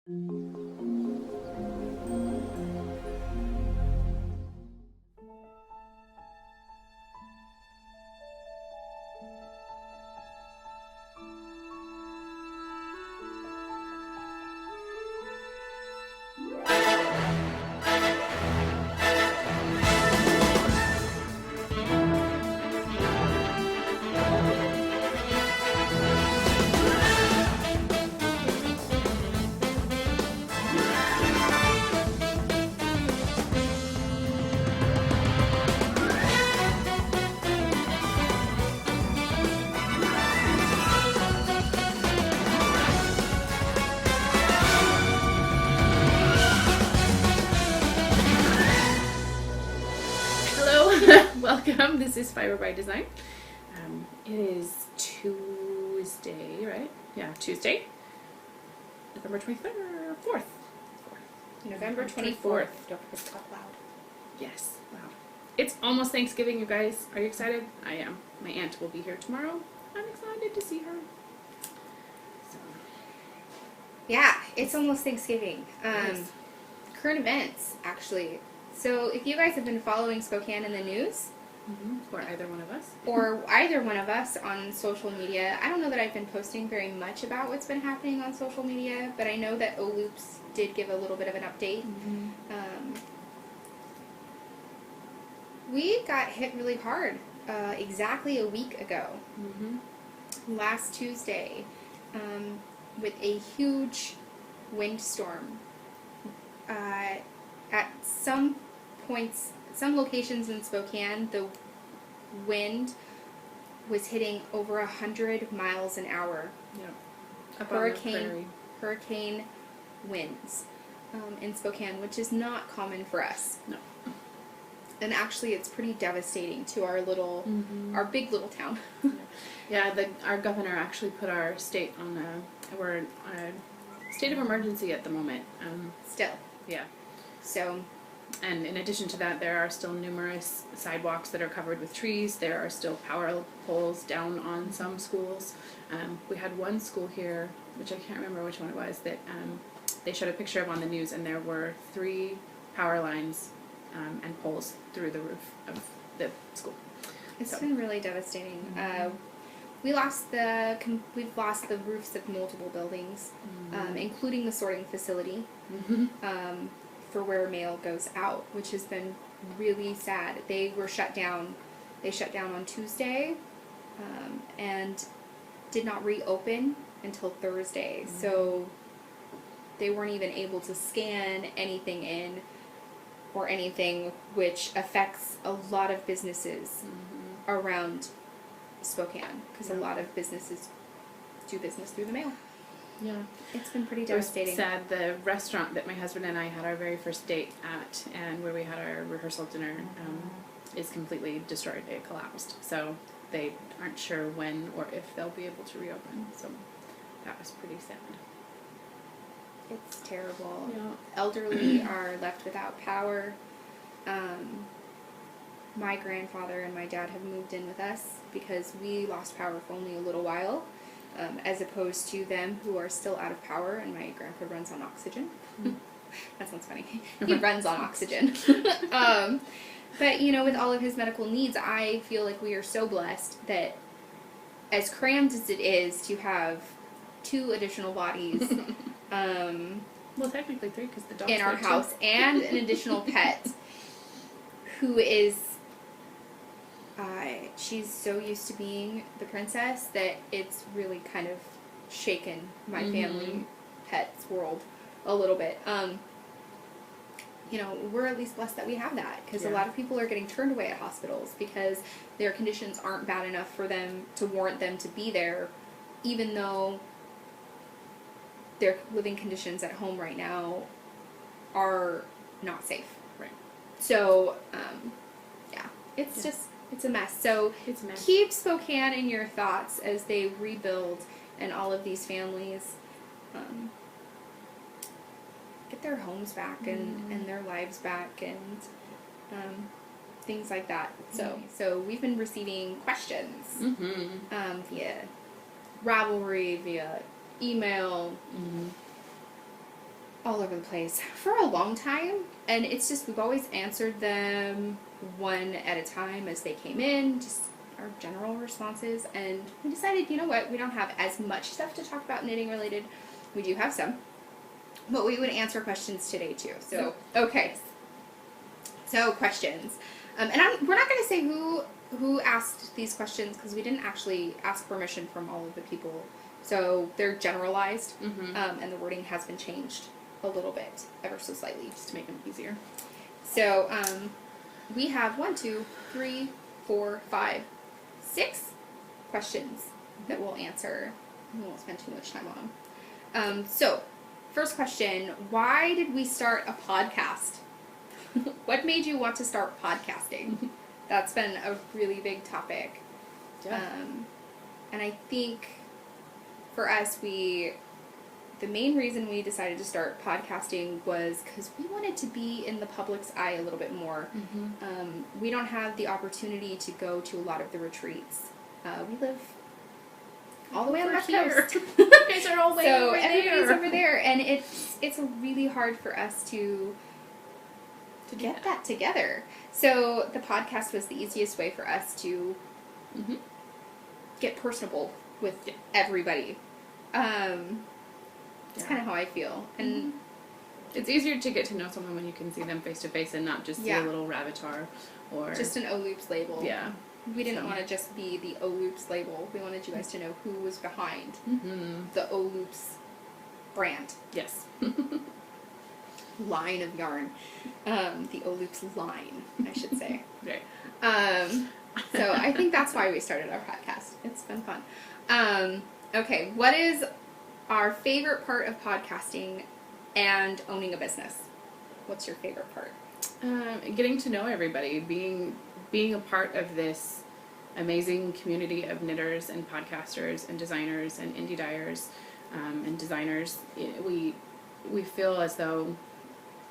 Welcome. This is Fiber by Design. It is Tuesday, right? Yeah, Tuesday, November 24th. November 24th. Don't forget to talk loud. Yes, wow. It's almost Thanksgiving, you guys. Are you excited? I am. My aunt will be here tomorrow. I'm excited to see her. So. Yeah, it's almost Thanksgiving. Yes. Current events, actually. So if you guys have been following Spokane in the news, Or either one of us. or either one of us on social media, I don't know that I've been posting very much about what's been happening on social media, but I know that Ohloops did give a little bit of an update. We got hit really hard exactly a week ago, last Tuesday, with a huge windstorm. At some points, some locations in Spokane, the wind was hitting over 100 miles an hour. Yeah. Hurricane winds in Spokane, which is not common for us. No. And actually, it's pretty devastating to our big little town. Yeah, our governor actually put our state we're on a state of emergency at the moment. Still. Yeah. So. And in addition to that, there are still numerous sidewalks that are covered with trees. There are still power poles down on some schools. We had one school here, which I can't remember which one it was, that they showed a picture of on the news, and there were 3 power lines and poles through the roof of the school. It's been really devastating. We've lost the roofs of multiple buildings, including the sorting facility. For where mail goes out, which has been really sad. They were shut down. They shut down on Tuesday, and did not reopen until Thursday. So they weren't even able to scan anything in or anything, which affects a lot of businesses around Spokane, because a lot of businesses do business through the mail. Yeah. It's been pretty devastating. It was sad. The restaurant that my husband and I had our very first date at, and where we had our rehearsal dinner, is completely destroyed. It collapsed. So they aren't sure when or if they'll be able to reopen. So that was pretty sad. It's terrible. Yeah. Elderly are left without power. My grandfather and my dad have moved in with us because we lost power for only a little while. As opposed to them who are still out of power, and my grandpa runs on oxygen. That sounds funny. He runs on oxygen. But, with all of his medical needs, I feel like we are so blessed that as crammed as it is to have 2 additional bodies well, technically 3, because the dog's in our house, and an additional pet who is... she's so used to being the princess that it's really kind of shaken my family pet's world a little bit. We're at least blessed that we have that, because a lot of people are getting turned away at hospitals because their conditions aren't bad enough for them to warrant them to be there, even though their living conditions at home right now are not safe. Right. So, it's a mess. So keep Spokane in your thoughts as they rebuild, and all of these families get their homes back and their lives back, and things like that. So we've been receiving questions via Ravelry, via email, all over the place for a long time, and it's just we've always answered them one at a time as they came in, just our general responses, and we decided, you know what, we don't have as much stuff to talk about knitting related. We do have some, but we would answer questions today too. So, okay. So, questions. And we're not going to say who asked these questions, because we didn't actually ask permission from all of the people. So, they're generalized, and the wording has been changed a little bit, ever so slightly, just to make them easier. So, we have 1, 2, 3, 4, 5, 6 questions that we'll answer. We won't spend too much time on them. So, first question, why did we start a podcast? What made you want to start podcasting? That's been a really big topic. Yeah. And I think for us, the main reason we decided to start podcasting was because we wanted to be in the public's eye a little bit more. We don't have the opportunity to go to a lot of the retreats. We live all the way on the West Coast. You guys are all way over there. So everybody's over there, and it's really hard for us to get that together. So the podcast was the easiest way for us to get personable with everybody. It's kind of how I feel. And it's easier to get to know someone when you can see them face to face and not just see a little Ravatar or just an Ohloops label. Yeah. We didn't want to just be the Ohloops label. We wanted you guys to know who was behind the Ohloops brand. Yes. Line of yarn. The Ohloops line, I should say. Right. So I think that's why we started our podcast. It's been fun. Okay, what is our favorite part of podcasting and owning a business? What's your favorite part? Getting to know everybody, being a part of this amazing community of knitters and podcasters and designers and indie dyers and designers. We feel as though,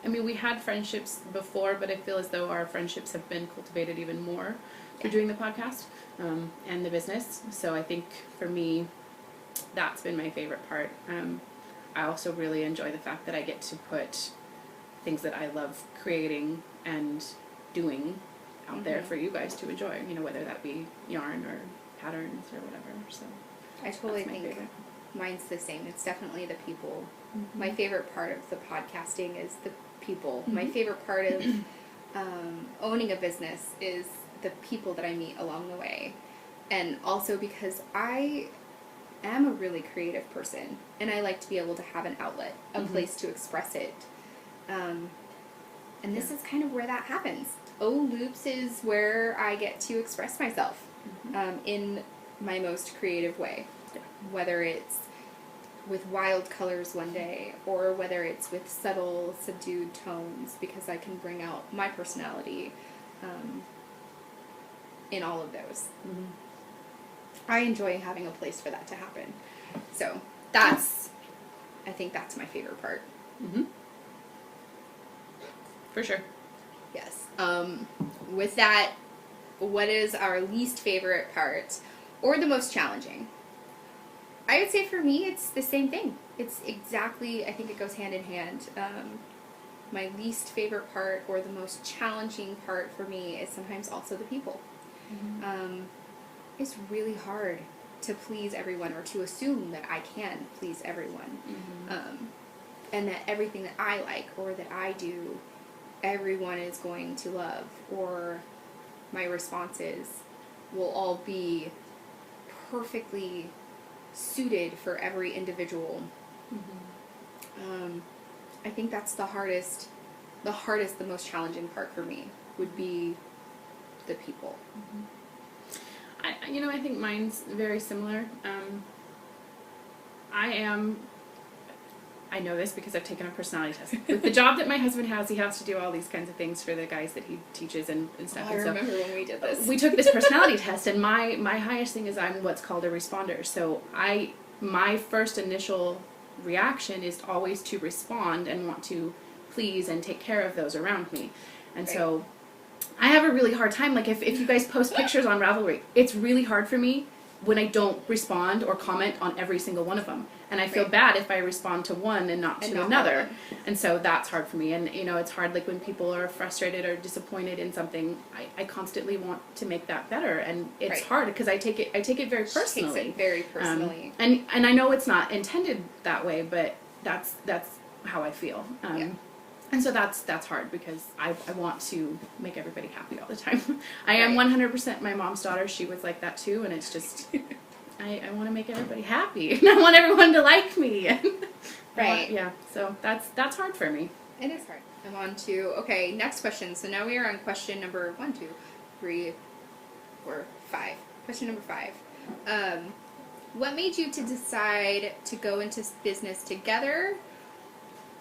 I mean, we had friendships before, but I feel as though our friendships have been cultivated even more through doing the podcast and the business. So I think for me, that's been my favorite part. I also really enjoy the fact that I get to put things that I love creating and doing out there for you guys to enjoy, you know, whether that be yarn or patterns or whatever. So I totally think mine's the same. It's definitely the people. My favorite part of the podcasting is the people. My favorite part of owning a business is the people that I meet along the way. And also because I am a really creative person, and I like to be able to have an outlet, a place to express it. And this is kind of where that happens. Ohloops is where I get to express myself in my most creative way. Whether it's with wild colors one day, or whether it's with subtle, subdued tones, because I can bring out my personality in all of those. I enjoy having a place for that to happen. So I think that's my favorite part. For sure. Yes. With that, what is our least favorite part, or the most challenging? I would say for me, it's the same thing. It's exactly, I think it goes hand in hand. My least favorite part, or the most challenging part for me, is sometimes also the people. It's really hard to please everyone, or to assume that I can please everyone. And that everything that I like, or that I do, everyone is going to love, or my responses will all be perfectly suited for every individual. I think that's the most challenging part for me would be the people. I think mine's very similar. I know this because I've taken a personality test. With the job that my husband has, he has to do all these kinds of things for the guys that he teaches and stuff. I remember when we did this. We took this personality test, and my highest thing is I'm what's called a responder. So my first initial reaction is always to respond and want to please and take care of those around me. And so I have a really hard time, like if you guys post pictures on Ravelry, it's really hard for me when I don't respond or comment on every single one of them. And I feel Right. bad if I respond to one and not And to not another. all of them. And so that's hard for me. And, it's hard, like, when people are frustrated or disappointed in something, I constantly want to make that better. And it's Right. hard because I take it very personally. Takes it very personally. And I know it's not intended that way, but that's how I feel. Yeah. And so that's hard because I want to make everybody happy all the time. I am Right. 100% my mom's daughter. She was like that too, and it's just I want to make everybody happy, and I want everyone to like me. Right. Yeah. So that's hard for me. It is hard. I'm on to, next question. So now we are on question number 1, 2, 3, 4, 5. Question number 5. What made you to decide to go into business together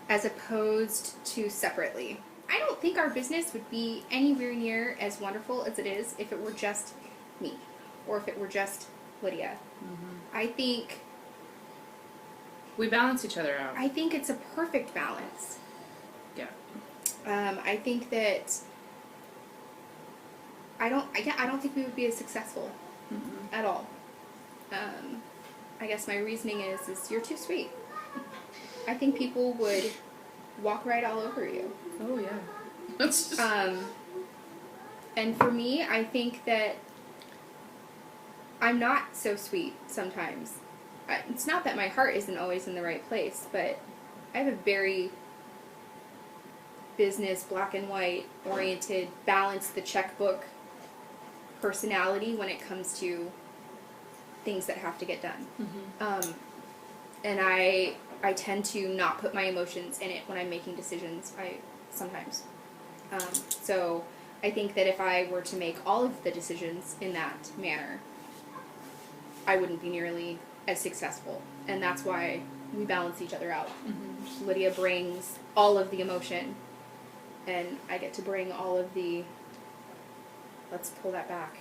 as opposed to separately? I don't think our business would be anywhere near as wonderful as it is if it were just me or if it were just Lydia. Mm-hmm. I think We balance each other out. it's a perfect balance. Yeah. I think that I don't think we would be as successful Mm-hmm. at all. I guess my reasoning is you're too sweet. I think people would walk right all over you. Oh yeah. That's just. And for me, I think that I'm not so sweet sometimes. It's not that my heart isn't always in the right place, but I have a very business, black and white, oriented, balance the checkbook personality when it comes to things that have to get done. Mm-hmm. And I tend to not put my emotions in it when I'm making decisions. Sometimes. So I think that if I were to make all of the decisions in that manner, I wouldn't be nearly as successful. And that's why we balance each other out. Mm-hmm. Lydia brings all of the emotion, and I get to bring all of the, let's pull that back,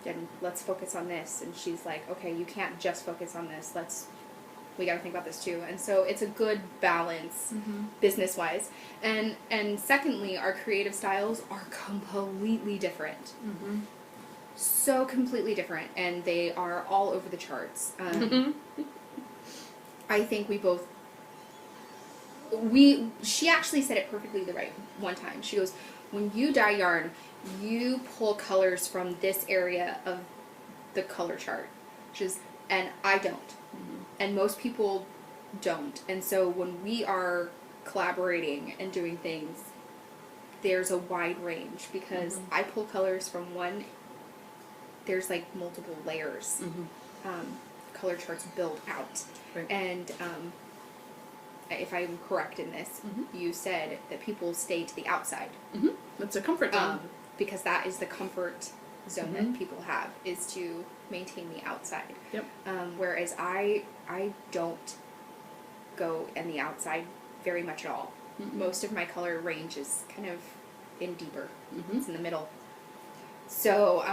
and let's focus on this. And she's like, okay, you can't just focus on this. We got to think about this too. And so it's a good balance, Mm-hmm. business-wise. And secondly, our creative styles are completely different. Mm-hmm. So completely different, and they are all over the charts. Mm-hmm. I think she actually said it perfectly the right one time. She goes, when you dye yarn, you pull colors from this area of the color chart. She goes, and I don't. Mm-hmm. And most people don't. And so when we are collaborating and doing things, there's a wide range because Mm-hmm. I pull colors from one, there's like multiple layers. Mm-hmm. Color charts build out. Right. And if I'm correct in this, Mm-hmm. you said that people stay to the outside. Mm-hmm. That's a comfort zone. Because that is the comfort zone Mm-hmm. that people have, is to maintain the outside. Yep. Whereas I don't go in the outside very much at all. Mm-hmm. Most of my color range is kind of in deeper. Mm-hmm. It's in the middle. So,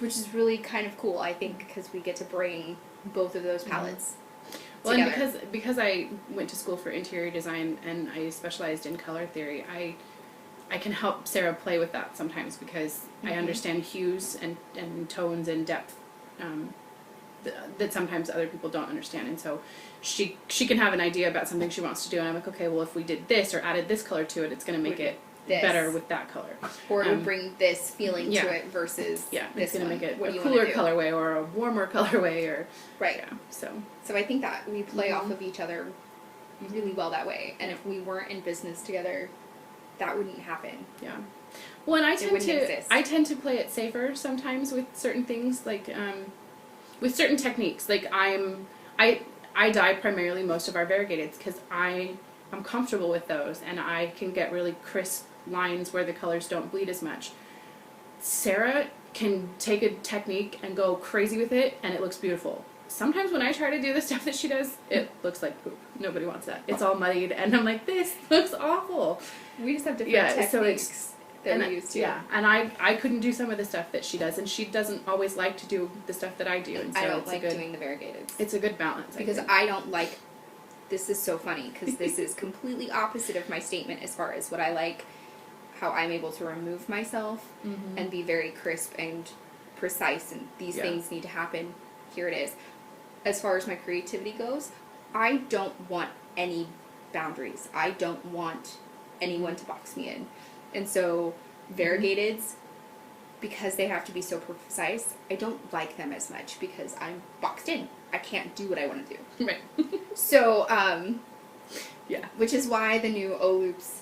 which is really kind of cool, I think, because we get to bring both of those palettes Well, together. and because I went to school for interior design and I specialized in color theory, I can help Sarah play with that sometimes because I understand hues and tones and depth that sometimes other people don't understand. And so she can have an idea about something she wants to do, and I'm like, okay, well, if we did this or added this color to it, it's going to make it this. better with that color. Or it would bring this feeling yeah. to it versus Yeah, this it's going to one. make it What a do you cooler wanna do? colorway or a warmer colorway or Right. yeah. So I think that we play Mhm. off of each other really well that way. And if we weren't in business together, that wouldn't happen. yeah. Well, and wouldn't exist. I tend to play it safer sometimes with certain things, like with certain techniques. Like I dye primarily most of our variegateds because I'm comfortable with those, and I can get really crisp lines where the colors don't bleed as much. Sarah can take a technique and go crazy with it, and it looks beautiful. Sometimes when I try to do the stuff that she does, it looks like poop. Nobody wants that. It's all muddied, and I'm like, this looks awful. We just have different Yeah, techniques so it's- that we use too. Yeah, and I couldn't do some of the stuff that she does, and she doesn't always like to do the stuff that I do, and so I don't it's like a good, doing the variegateds. it's a good balance. Because I think. I don't like, this is so funny, because this is completely opposite of my statement as far as what I like, how I'm able to remove myself Mhm. and be very crisp and precise, and these Yeah. things need to happen. here it is. As far as my creativity goes, I don't want any boundaries. I don't want anyone to box me in. And so variegateds, because they have to be so precise, I don't like them as much because I'm boxed in. I can't do what I want to do. Right. So, Yeah. which is why the new Ohloops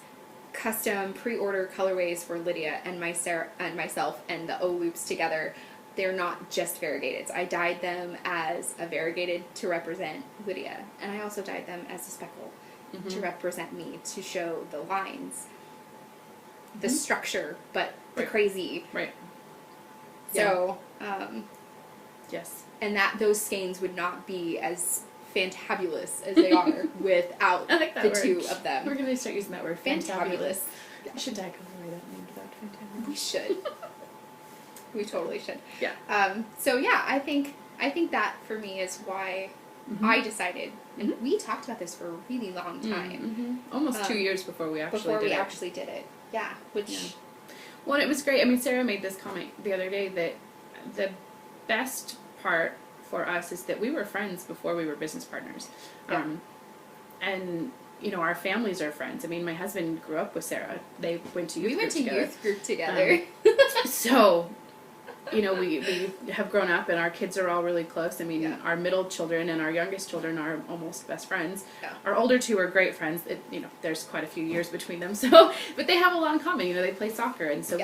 custom pre-order colorways for Lydia and myself and the Ohloops together, they're not just variegateds. I dyed them as a variegated to represent Lydia, and I also dyed them as a speckle to represent me, to show the lines, the structure, but the crazy. Right. So, Yes. and that those skeins would not be as fantabulous as they are without I like that the word. two of them. We're going to start using that word. Fantabulous. I should dye colorway that named without fantabulous. We should. We totally should. Yeah. So yeah, I think that for me is why I decided, and we talked about this for a really long time. Almost 2 years before we actually did it. Yeah. Which. Yeah. Well, it was great. I mean, Sarah made this comment the other day that the best part for us is that we were friends before we were business partners. Yeah. And, you know, our families are friends. I mean, my husband grew up with Sarah. They went to youth group together. So, you know, we have grown up and our kids are all really close. I mean, our middle children and our youngest children are almost best friends. Yeah. Our older two are great friends. You know, there's quite a few years between them. So, but they have a lot in common. You know, they play soccer. And so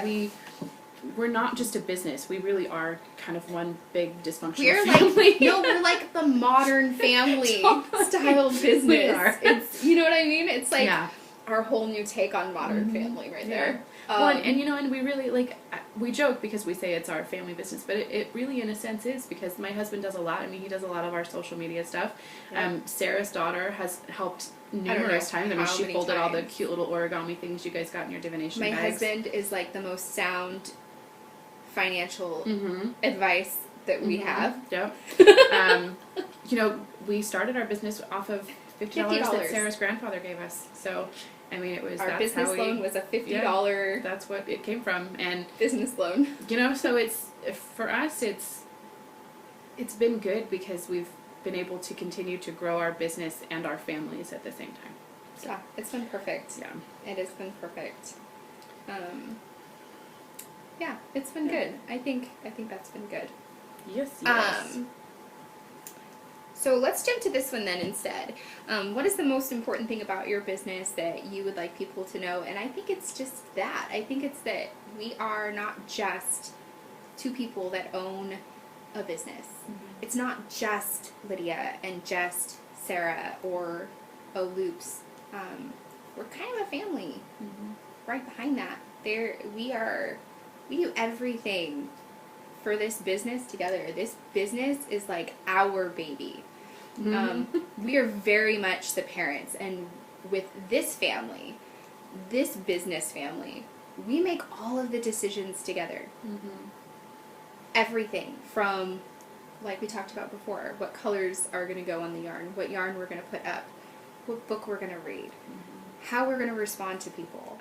we're not just a business. We really are kind of one big dysfunctional family. We're like the modern family style business. We are. It's, you know what I mean? It's like our whole new take on modern family right there. Well, and you know, and we really, like, we joke because we say it's our family business, but it really, in a sense, is, because my husband does a lot. I mean, he does a lot of our social media stuff. Yeah. Sarah's daughter has helped numerous times. I mean, she folded all the cute little origami things you guys got in your divination bags. My husband is, like, the most sound financial advice that we have. Yep. You know, we started our business off of $50 that Sarah's grandfather gave us. So, I mean, it was our business loan was a $50. Yeah, that's what it came from, and business loan. You know, so it's, for us, it's been good because we've been able to continue to grow our business and our families at the same time. So, yeah, it's been perfect. Yeah, it has been perfect. Yeah, it's been good. I think that's been good. Yes. So let's jump to this one then instead. What is the most important thing about your business that you would like people to know? And I think it's just that. I think it's that we are not just two people that own a business. It's not just Lydia and just Sarah or Ohloops. We're kind of a family right behind that. We do everything for this business together. This business is like our baby. We are very much the parents, and with this family, this business family, we make all of the decisions together. Everything from, like we talked about before, what colors are going to go on the yarn, what yarn we're going to put up, what book we're going to read, how we're going to respond to people.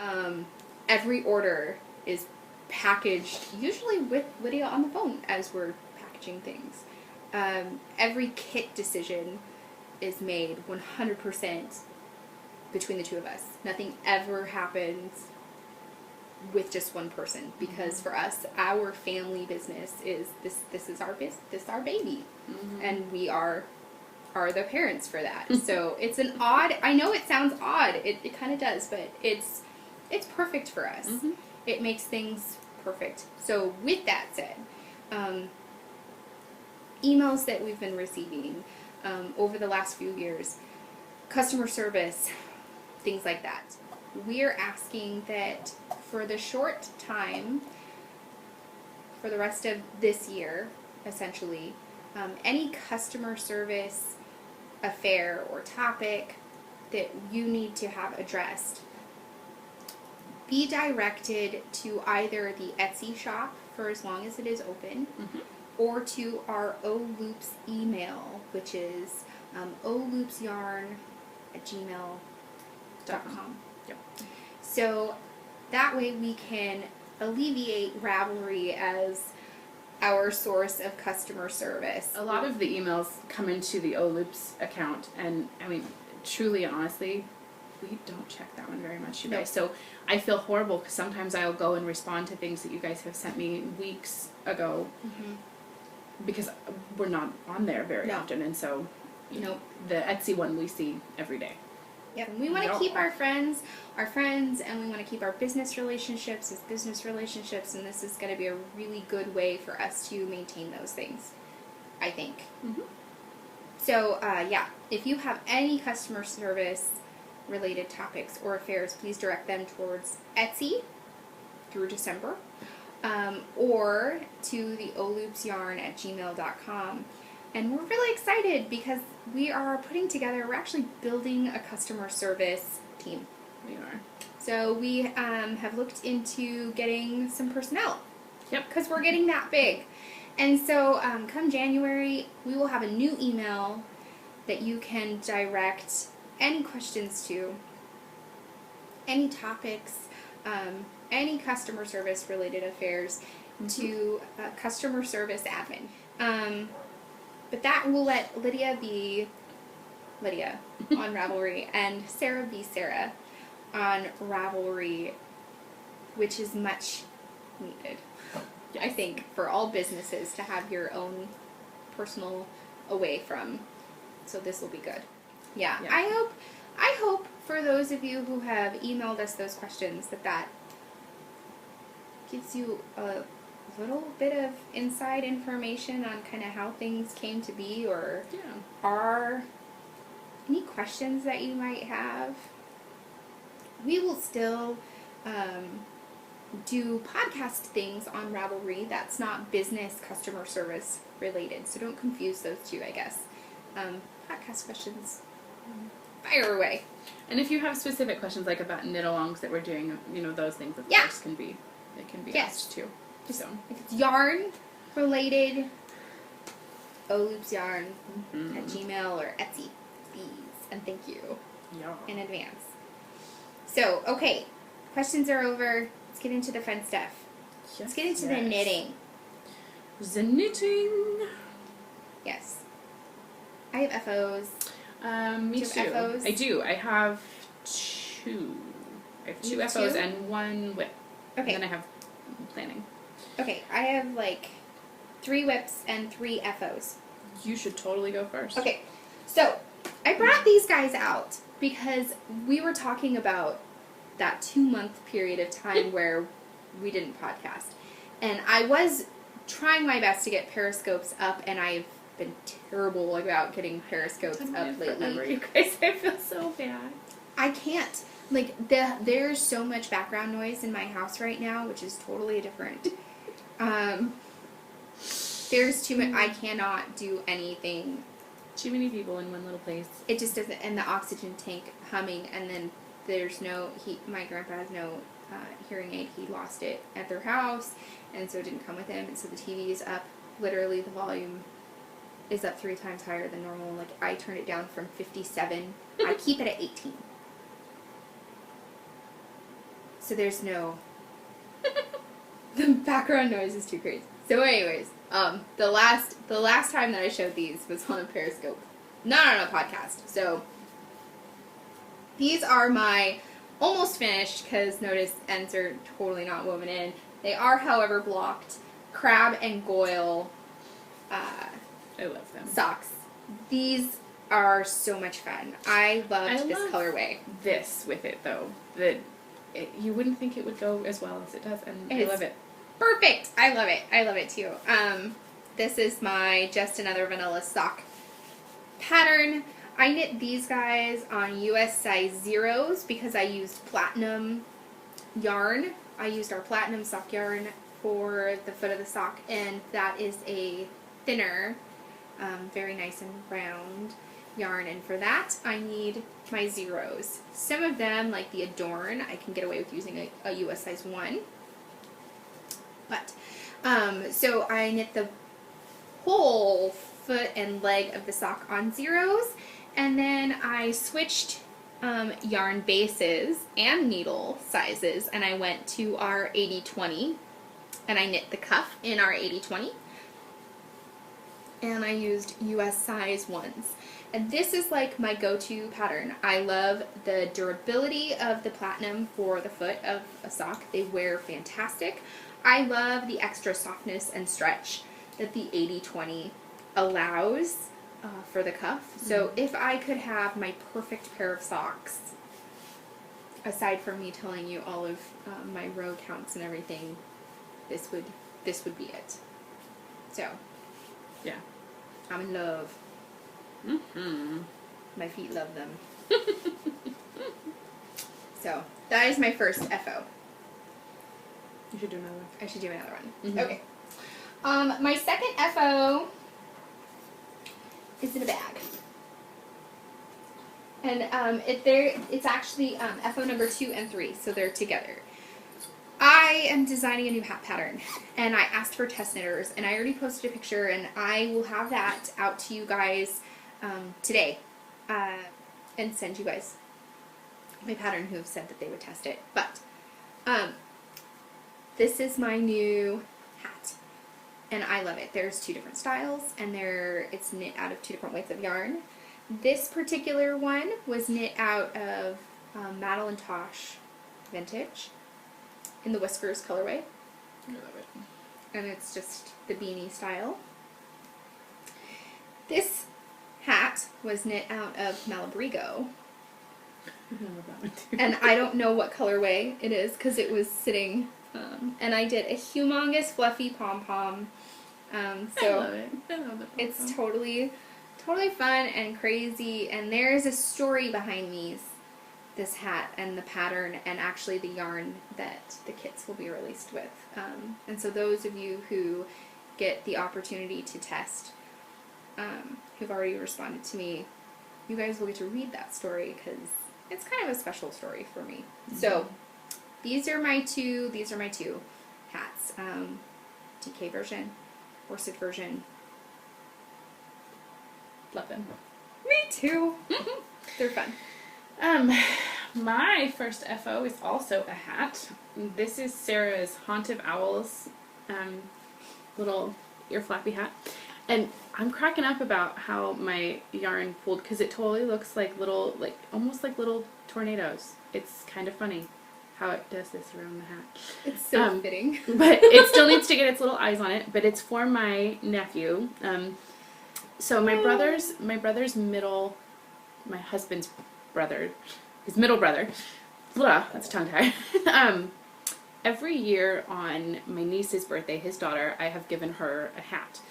Every order is packaged, usually with Lydia on the phone as we're packaging things. Every kit decision is made 100% between the two of us. Nothing ever happens with just one person, because for us, our family business is this is our business, this is our baby, and we are the parents for that. So it's an odd. I know it sounds odd. It kind of does, but it's perfect for us. It makes things perfect. So with that said, emails that we've been receiving over the last few years, customer service, things like that. We're asking that for the short time, for the rest of this year, essentially, any customer service affair or topic that you need to have addressed, be directed to either the Etsy shop for as long as it is open, or to our Ohloops email, which is ohloopsyarn@gmail.com. Yep. So that way we can alleviate Ravelry as our source of customer service. A lot of the emails come into the Ohloops account, and I mean, truly and honestly, we don't check that one very much, you guys. So I feel horrible because sometimes I'll go and respond to things that you guys have sent me weeks ago because we're not on there very often, and so the Etsy one we see every day. Yep, and we want to keep our friends, and we want to keep our business relationships as business relationships, and this is going to be a really good way for us to maintain those things, I think. So, if you have any customer service related topics or affairs, please direct them towards Etsy through December, or to the ohloopsyarn@gmail.com. And we're really excited because we're actually building a customer service team. We are. So we have looked into getting some personnel. Yep. Because we're getting that big. And so come January, we will have a new email that you can direct any questions to, any topics, any customer service related affairs to customer service admin. But that will let Lydia be Lydia on Ravelry and Sarah be Sarah on Ravelry, which is much needed, I think, for all businesses to have your own personal away from. So this will be good. Yeah. I hope for those of you who have emailed us those questions that gives you a little bit of inside information on kind of how things came to be, or are any questions that you might have. We will still do podcast things on Ravelry that's not business customer service related, so don't confuse those two, I guess. Podcast questions, fire away. And if you have specific questions like about knit-alongs that we're doing, those things of course can be asked too. So if it's yarn related, ohloopsyarn at Gmail or Etsy, please, and thank you in advance. So, okay, questions are over. Let's get into the fun stuff. Let's get into the knitting. The knitting. Yes. I have FOs. Me too. FOs? I do. I have two. I have two FOs and one whip. Okay. And then I have planning. Okay, I have 3 whips and 3 FOs. You should totally go first. Okay, so I brought these guys out because we were talking about that 2-month period of time where we didn't podcast. And I was trying my best to get periscopes up, and I've been terrible about getting periscopes up lately. You guys, I feel so bad. I can't. There's so much background noise in my house right now, which is totally different. There's too much. I cannot do anything. Too many people in one little place. It just doesn't. And the oxygen tank humming, and then there's no. My grandpa has no hearing aid. He lost it at their house, and so it didn't come with him. And so the TV is up. Literally, the volume is up 3 times higher than normal. I turned it down from 57. I keep it at 18. So there's no. The background noise is too crazy. So anyways, the last time that I showed these was on a Periscope, not on a podcast. So these are my almost finished, because notice ends are totally not woven in. They are, however, blocked crab and goyle. I love them. Socks. These are so much fun. I loved this colorway. This with it though, you wouldn't think it would go as well as it does, and I love it. Perfect. I love it. I love it too. This is my Just Another Vanilla sock pattern. I knit these guys on US size 0s because I used platinum yarn. I used our platinum sock yarn for the foot of the sock, and that is a thinner, very nice and round yarn, and for that I need my 0s. Some of them, like the Adorn, I can get away with using a US size 1. But, so I knit the whole foot and leg of the sock on 0s, and then I switched yarn bases and needle sizes, and I went to our 80-20, and I knit the cuff in our 80-20. and I used US size ones. And this is like my go-to pattern. I love the durability of the platinum for the foot of a sock. They wear fantastic. I love the extra softness and stretch that the 80/20 allows for the cuff. So if I could have my perfect pair of socks, aside from me telling you all of my row counts and everything, this would be it. So, Yeah. I'm in love. Mm-hmm. My feet love them. So, that is my first FO. You should do another one. I should do another one. Mm-hmm. Okay. My second FO is in a bag. And it's actually FO number 2 and 3, so they're together. I am designing a new hat pattern, and I asked for test knitters, and I already posted a picture, and I will have that out to you guys today, and send you guys my pattern who have said that they would test it. But this is my new hat, and I love it. There's 2 different styles, and it's knit out of 2 different weights of yarn. This particular one was knit out of Madeline Tosh Vintage in the Whiskers colorway. I love it. And it's just the beanie style. This hat was knit out of Malabrigo. I love that one too. And I don't know what colorway it is because it was sitting. And I did a humongous fluffy pom-pom. So I love it. I love the it's pom-pom. totally fun and crazy. And there's a story behind this hat and the pattern and actually the yarn that the kits will be released with. And so those of you who get the opportunity to test, who've already responded to me, you guys will get to read that story because it's kind of a special story for me. Mm-hmm. So these are my two hats. DK version, worsted version. Love them. Me too. They're fun. My first FO is also a hat. This is Sarah's Haunt of Owls little ear flappy hat. And I'm cracking up about how my yarn pulled because it totally looks like almost like little tornadoes. It's kind of funny how it does this around the hat. It's so fitting. But it still needs to get its little eyes on it, but it's for my nephew. So my husband's brother, his middle brother, blah, that's a tongue tie. Every year on my niece's birthday, his daughter, I have given her a hat.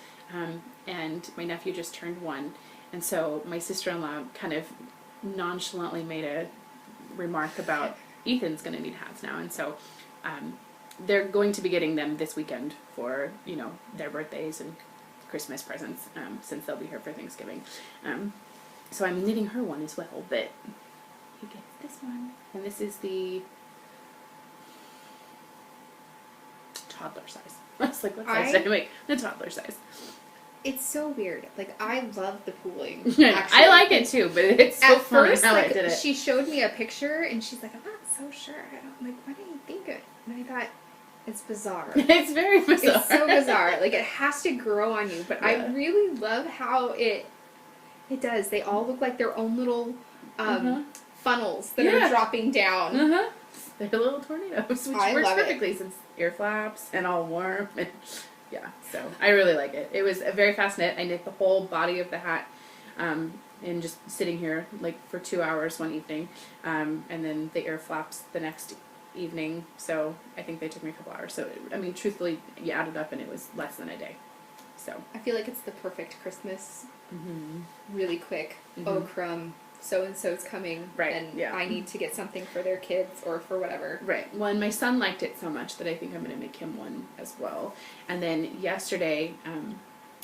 And my nephew just turned 1. And so my sister-in-law kind of nonchalantly made a remark about Ethan's going to need hats now. And so they're going to be getting them this weekend for, their birthdays and Christmas presents, since they'll be here for Thanksgiving. So I'm knitting her one as well, but he gets this one. And this is the toddler size. I was like, what size did I make? The toddler size. It's so weird. Like, I love the pooling. I like it too, but it's so funny how I did it. She showed me a picture and she's like, I'm not so sure. I'm like, what do you think of it? And I thought, it's bizarre. It's very bizarre. It's so bizarre. Like, it has to grow on you. But yeah. I really love how it does. They all look like their own little funnels that are dropping down. They're little tornadoes, which works perfectly since ear flaps and all warm. And yeah, so I really like it. It was a very fast knit. I knit the whole body of the hat and just sitting here like for 2 hours one evening. And then the ear flaps the next evening. So I think they took me a couple hours. So, I mean, truthfully, you added up and it was less than a day. So I feel like it's the perfect Christmas. Really quick. Oh, crumb. So-and-so's coming, and I need to get something for their kids or for whatever. Right. Well, and my son liked it so much that I think I'm going to make him one as well. And then yesterday,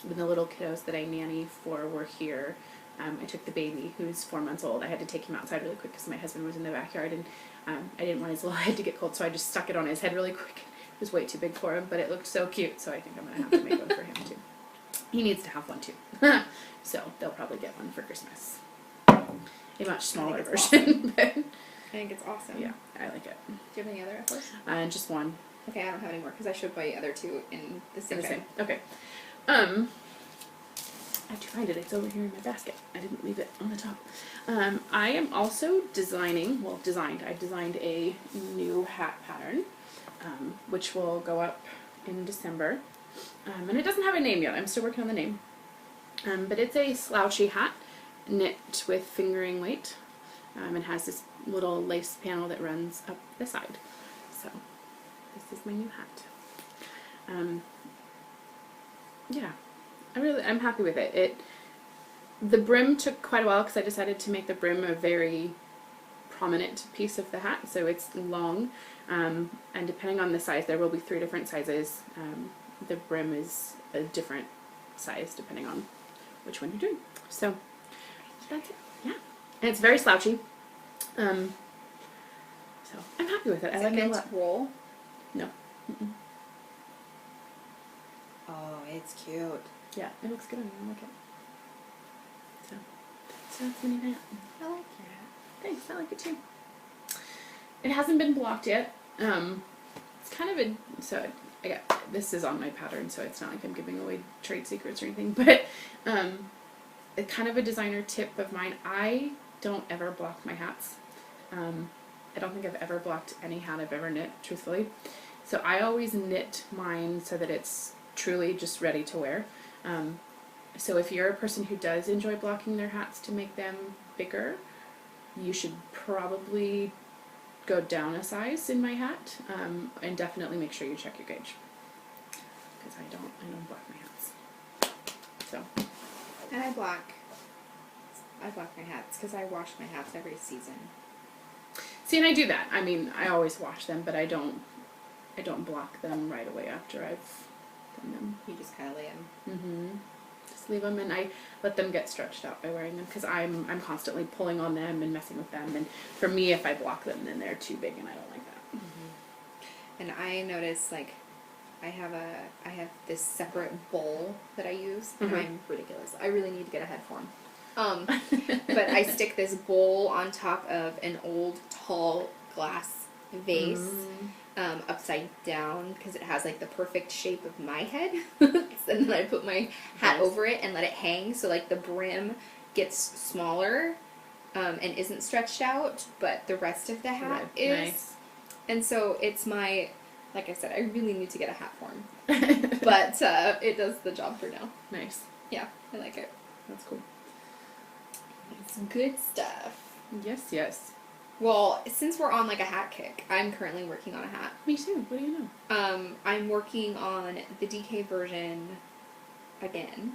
when the little kiddos that I nanny for were here, I took the baby, who's 4 months old. I had to take him outside really quick because my husband was in the backyard, and I didn't want his little head to get cold, so I just stuck it on his head really quick. It was way too big for him, but it looked so cute, so I think I'm going to have to make one for him, too. He needs to have one, too. So they'll probably get one for Christmas. A much smaller version. Awesome. I think it's awesome. Yeah, I like it. Do you have any other efforts? Just one. Okay, I don't have any more because I showed my other two in the same. Okay. I have to find it. It's over here in my basket. I didn't leave it on the top. I am also I designed a new hat pattern, which will go up in December. And it doesn't have a name yet. I'm still working on the name. But it's a slouchy hat, knit with fingering weight, and has this little lace panel that runs up the side. So, this is my new hat. Yeah, I'm happy with it. The brim took quite a while because I decided to make the brim a very prominent piece of the hat, so it's long, and depending on the size, there will be 3 different sizes. The brim is a different size depending on which one you're doing. So that's it. Yeah, and it's very slouchy. So I'm happy with it. I like it a lot. Roll? No. Mm-mm. Oh, it's cute. Yeah, it looks good on you. I like it. So that's my new hat. I like your hat. Thanks, I like it too. It hasn't been blocked yet. It's kind of this is on my pattern, so it's not like I'm giving away trade secrets or anything, but it's kind of a designer tip of mine. I don't ever block my hats. I don't think I've ever blocked any hat I've ever knit, truthfully. So I always knit mine so that it's truly just ready to wear. So if you're a person who does enjoy blocking their hats to make them bigger, you should probably go down a size in my hat, and definitely make sure you check your gauge, because I don't block my hats. So. And I block my hats because I wash my hats every season. See, and I do that. I mean, I always wash them, but I don't block them right away after I've done them. You just kind of lay them. Mm-hmm. Just leave them, and I let them get stretched out by wearing them, because I'm constantly pulling on them and messing with them, and for me, if I block them, then they're too big, and I don't like that. Mm-hmm. And I noticed, like, I have this separate bowl that I use, and I'm ridiculous. I really need to get a head form. But I stick this bowl on top of an old tall glass vase, upside down, because it has like the perfect shape of my head. And then I put my hat over it and let it hang, so like the brim gets smaller, and isn't stretched out, but the rest of the hat is. Nice. And so it's my, like I said, I really need to get a hat form, but it does the job for now. Nice. Yeah, I like it. That's cool. It's good stuff. Yes, yes. Well, since we're on like a hat kick, I'm currently working on a hat. Me too. What do you know? I'm working on the DK version again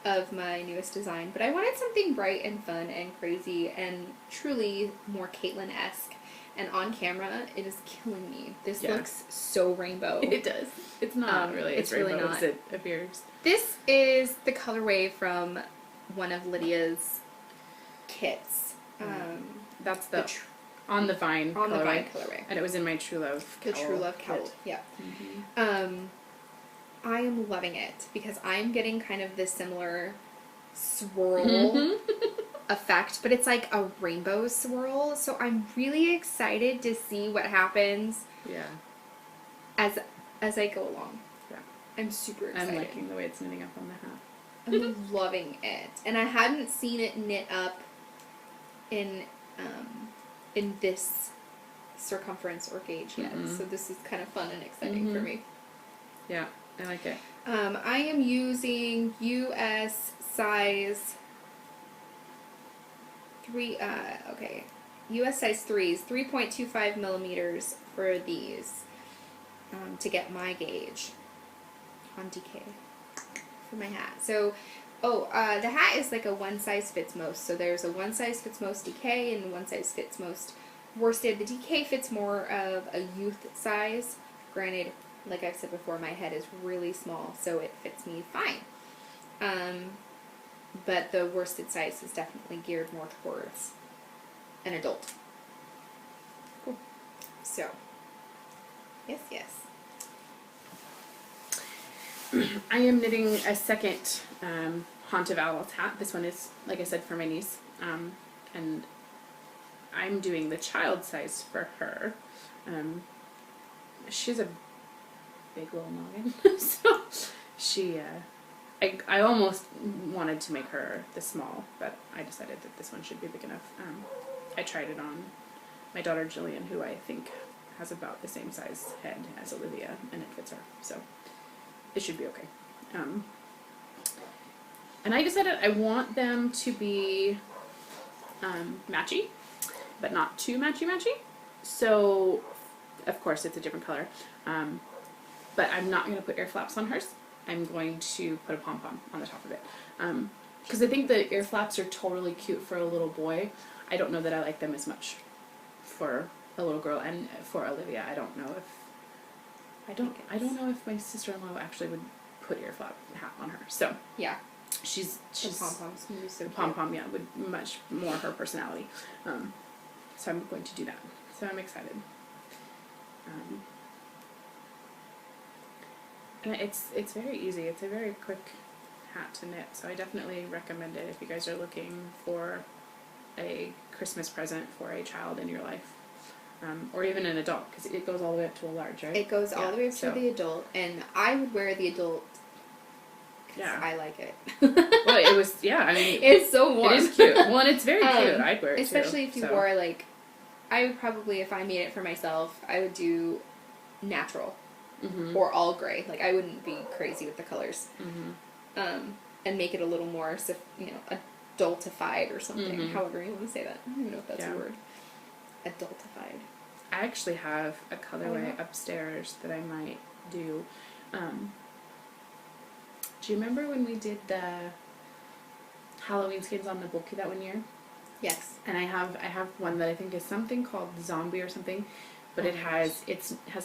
of my newest design, but I wanted something bright and fun and crazy and truly more Caitlin-esque. And on camera, it is killing me. This looks so rainbow. It does. It's not really. It's really rainbow not. As it appears. This is the colorway from one of Lydia's kits. That's on the vine. On the colorway. vine colorway. And it was in my True Love. The True Love cowl. kit. Yeah. Mm-hmm. I am loving it because I'm getting kind of this similar swirl effect, but it's like a rainbow swirl. So I'm really excited to see what happens. Yeah. As I go along. Yeah. I'm super excited. I'm liking the way it's knitting up on the hat. I'm loving it, and I hadn't seen it knit up in this circumference or gauge yet. So this is kind of fun and exciting for me. Yeah, I like it. I am using US size 3. US size 3s, 3.25 millimeters for these to get my gauge on DK for my hat. So, the hat is like a one size fits most. So there's a one size fits most DK and one size fits most worsted. The DK fits more of a youth size. Granted, like I've said before, my head is really small, so it fits me fine. But the worsted size is definitely geared more towards an adult. Cool. So, yes. I am knitting a second Haunt of Owls hat. This one is, like I said, for my niece. And I'm doing the child size for her. She's a big little noggin. So she I almost wanted to make her this small, but I decided that this one should be big enough. I tried it on my daughter Jillian, who I think has about the same size head as Olivia, and it fits her, so it should be okay. And I decided I want them to be matchy, but not too matchy. So, of course, it's a different color. But I'm not going to put ear flaps on hers. I'm going to put a pom-pom on the top of it. Because I think the ear flaps are totally cute for a little boy. I don't know that I like them as much for a little girl, and for Olivia, I don't know if my sister-in-law actually would put ear flap hat on her. So Yeah. she's The pom-poms can be so cute. pom-pom, yeah, would much more her personality. So I'm going to do that. So I'm excited. And it's very easy. It's a very quick hat to knit. So I definitely recommend it if you guys are looking for a Christmas present for a child in your life. Or even an adult, because it goes all the way up to a large, right? It goes all the way up so- to the adult, and I would wear the adult because Yeah. I like it. Well, it was, yeah, I mean, It's so warm. it is cute. Well, and it's very cute. I'd wear it Especially too. if you so. wore, like, I would probably, if I made it for myself, I would do natural Mm-hmm. or all gray. Like, I wouldn't be crazy with the colors. Mm-hmm. And make it a little more, adultified or something. Mhm. However you want to say that. I don't even know if that's Yeah. a word. Adultified. I actually have a colorway know. upstairs that I might do. Do you remember when we did the Halloween skins on the bulky that one year? Yes. And I have one that I think is something called Zombie or something, but it has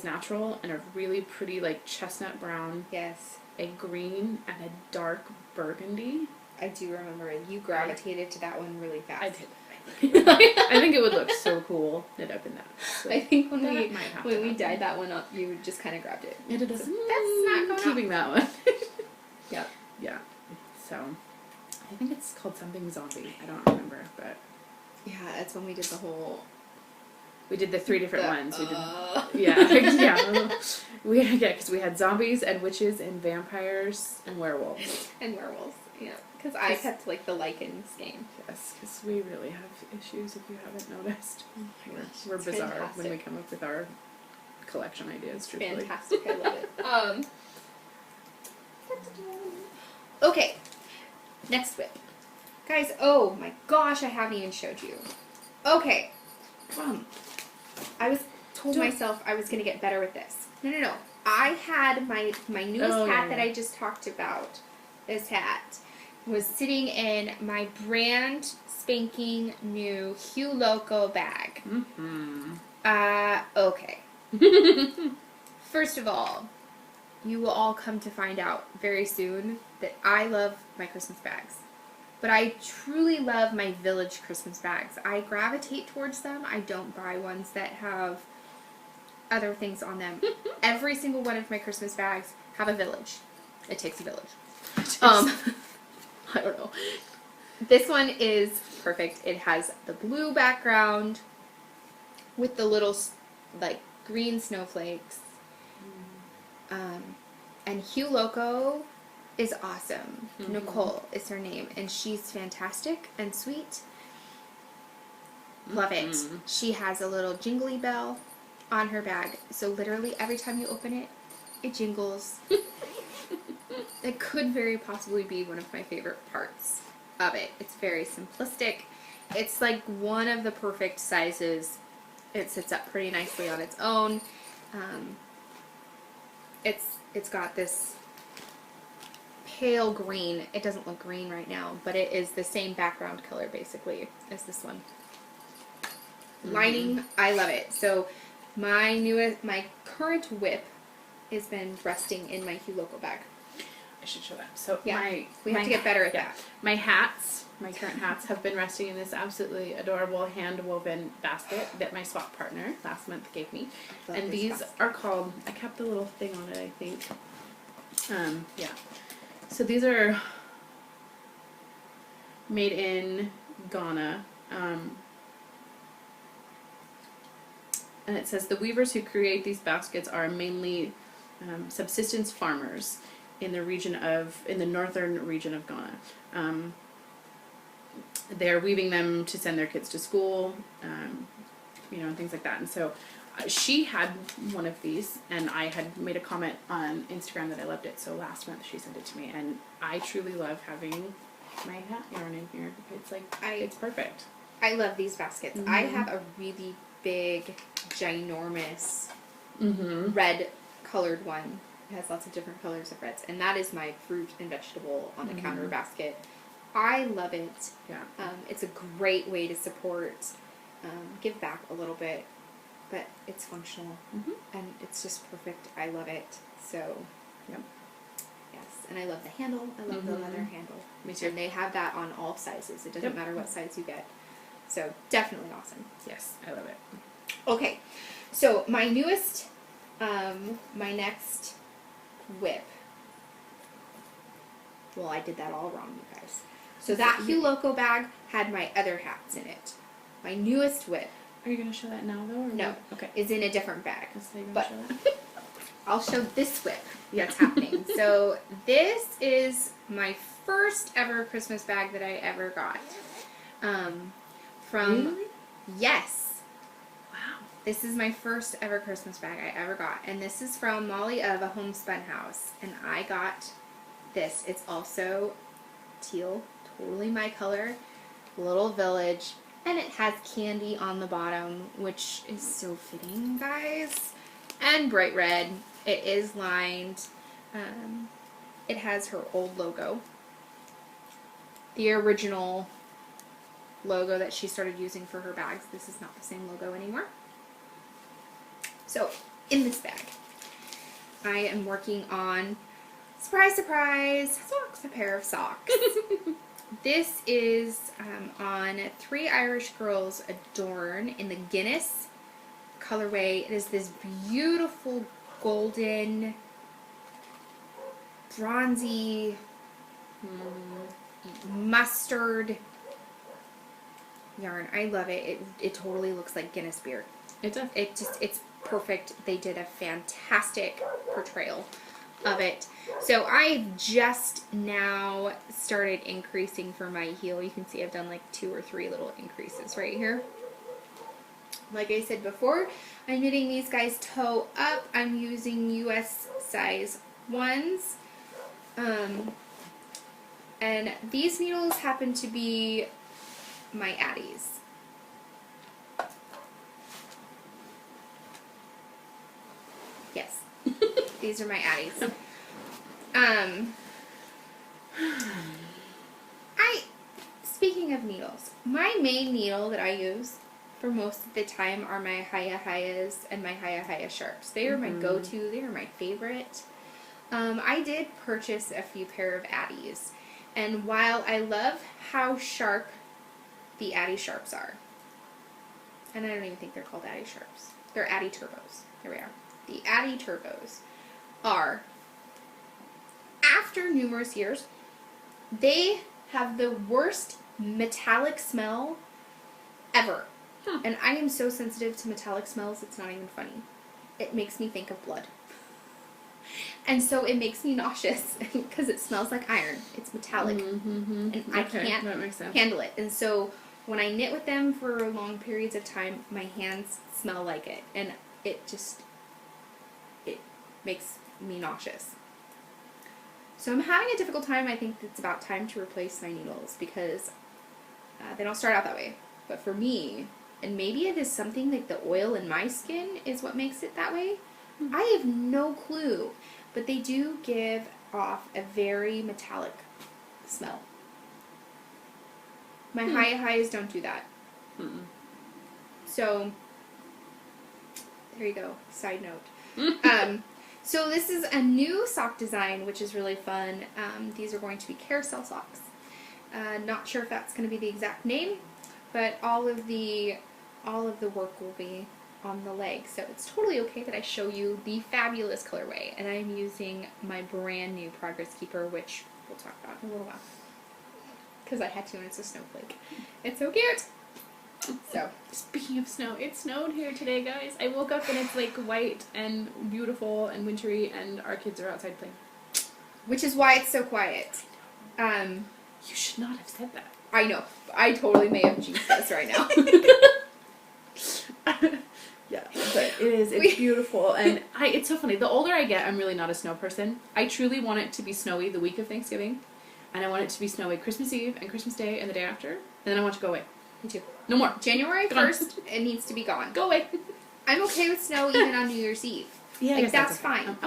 natural and a really pretty like chestnut brown, Yes. a green, and a dark burgundy. I do remember it. You gravitated to that one really fast. I did. I think it would look so cool knit up in that. So I think when that we might have to when we happen. dyed that one up, you just kind of grabbed it. It is. So that's not going keeping that one. Yep. Yeah. So I think it's called something zombie. I don't remember, but Yeah, that's when we did the whole. we did the 3 different the, ones. We did. uh, Yeah. Because we had zombies and witches and vampires and werewolves. and werewolves. Yeah, because I kept like the lichens game. Yes, because we really have issues if you haven't noticed. Oh my gosh, We're it's bizarre fantastic. when we come up with our collection ideas. Truthfully. Fantastic, I love it. Okay, next whip. Guys, oh my gosh, I haven't even showed you. Okay, I told Don't- myself I was going to get better with this. No. I had my newest hat that I just talked about. This hat was sitting in my brand spanking new Hue Loco bag. Mm-hmm. Okay. First of all, you will all come to find out very soon that I love my Christmas bags. But I truly love my Village Christmas bags. I gravitate towards them. I don't buy ones that have other things on them. Every single one of my Christmas bags have a village. It takes a village. I don't know. This one is perfect. It has the blue background with the little like green snowflakes. And Hue Loco is awesome. Mm-hmm. Nicole is her name, and she's fantastic and sweet. Love it. Mhm. She has a little jingly bell on her bag, so literally every time you open it, it jingles. It could very possibly be one of my favorite parts of it. It's very simplistic. It's like one of the perfect sizes. It sits up pretty nicely on its own. It's got this pale green. It doesn't look green right now, but it is the same background color basically as this one. Lining, I love it. So my current whip has been resting in my Hue Loco bag. I should show that. So Yeah, we have to get better at yeah. that. My hats, my current hats, have been resting in this absolutely adorable hand-woven basket that my swap partner last month gave me. Love And this these basket. are called, I kept the little thing on it, I think. Yeah. So these are made in Ghana. And it says the weavers who create these baskets are mainly subsistence farmers in the northern region of Ghana. They're weaving them to send their kids to school, and things like that. And so she had one of these, and I had made a comment on Instagram that I loved it. So last month she sent it to me, and I truly love having my hat yarn in here. It's it's perfect. I love these baskets. I have a really big, ginormous, red colored one. It has lots of different colors of reds, and that is my fruit and vegetable on the counter basket. I love it. Yeah. It's a great way to support, give back a little bit, but it's functional, and it's just perfect. I love it. So, yep. Yes, and I love the handle. I love the leather handle. Me too. And they have that on all sizes. It doesn't matter what size you get. So, definitely awesome. Yes, I love it. Okay, so my newest, my next whip. Well, I did that all wrong, you guys. So that Hue Loco bag had my other hats in it. My newest whip. Are you going to show that now, though? Or No. Okay. Is in a different bag. But I'll show this whip that's happening. So this is my first ever Christmas bag that I ever got. Really? Yes. Wow. This is my first ever Christmas bag I ever got. And this is from Molly of A Homespun House. And I got this. It's also teal. Totally my color. Little village. And it has candy on the bottom, which is so fitting, guys. And bright red. It is lined. It has her old logo. The original logo that she started using for her bags. This is not the same logo anymore. So, in this bag, I am working on, surprise, surprise, socks, a pair of socks. This is on Three Irish Girls Adorn in the Guinness colorway. It is this beautiful golden, bronzy, mustard yarn. I love it. It totally looks like Guinness beer. It does. It's perfect. They did a fantastic portrayal of it. So I just now started increasing for my heel. You can see I've done like 2 or 3 little increases right here. Like I said before, I'm knitting these guys toe up. I'm using US size 1s. And these needles happen to be my Addies. Yes. These are my Addies. Speaking of needles, my main needle that I use for most of the time are my Haya Hayas and my Haya Haya Sharps. They are my go-to. They are my favorite. I did purchase a few pair of Addies, and while I love how sharp the Addie Sharps are, and I don't even think they're called Addie Sharps. They're Addie Turbos. Here we are. The Addie Turbos are, after numerous years, they have the worst metallic smell ever. And I am so sensitive to metallic smells, it's not even funny. It makes me think of blood. And so it makes me nauseous because it smells like iron. It's metallic. And I can't handle it. And so when I knit with them for long periods of time, my hands smell like it. And it makes me nauseous. So I'm having a difficult time. I think it's about time to replace my needles because they don't start out that way. But for me, and maybe it is something like the oil in my skin is what makes it that way. I have no clue. But they do give off a very metallic smell. My Haya Hayas don't do that. So, there you go. Side note. So this is a new sock design, which is really fun. These are going to be carousel socks. Not sure if that's going to be the exact name, but all of the work will be on the leg. So it's totally okay that I show you the fabulous colorway. And I'm using my brand new Progress Keeper, which we'll talk about in a little while. Because I had to, and it's a snowflake. It's so cute! So, speaking of snow, it snowed here today, guys. I woke up and it's like white and beautiful and wintry, and our kids are outside playing. which is why it's so quiet. You should not have said that. I know. I totally may have jinxed us right now. Yeah, but it's beautiful, and it's so funny. The older I get, I'm really not a snow person. I truly want it to be snowy the week of Thanksgiving, and I want it to be snowy Christmas Eve and Christmas Day and the day after, and then I want it to go away. Me too. No more. January Gone. 1st, it needs to be gone. Go away. I'm okay with snow even on New Year's Eve. Yeah, Like, that's okay. fine.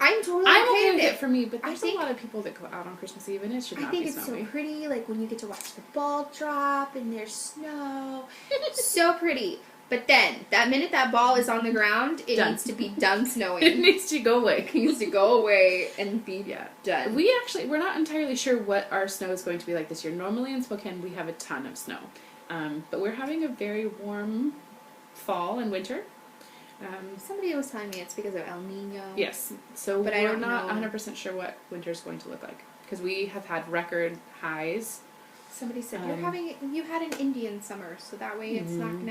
I'm totally okay with it for me, but I there's think- a lot of people that go out on Christmas Eve, and it should I not think be it's snowy. so pretty, like when you get to watch the ball drop and there's snow. So pretty. But then, that minute that ball is on the ground, it Done. needs to be done snowing. It needs to go away. It needs to go away and be done. We're not entirely sure what our snow is going to be like this year. Normally in Spokane we have a ton of snow, but we're having a very warm fall and winter. Somebody was telling me it's because of El Nino. Yes, so But I we're don't not know. 100% sure what winter is going to look like, because we have had record highs. Somebody said Um, you had an Indian summer, so that way it's not Mhm.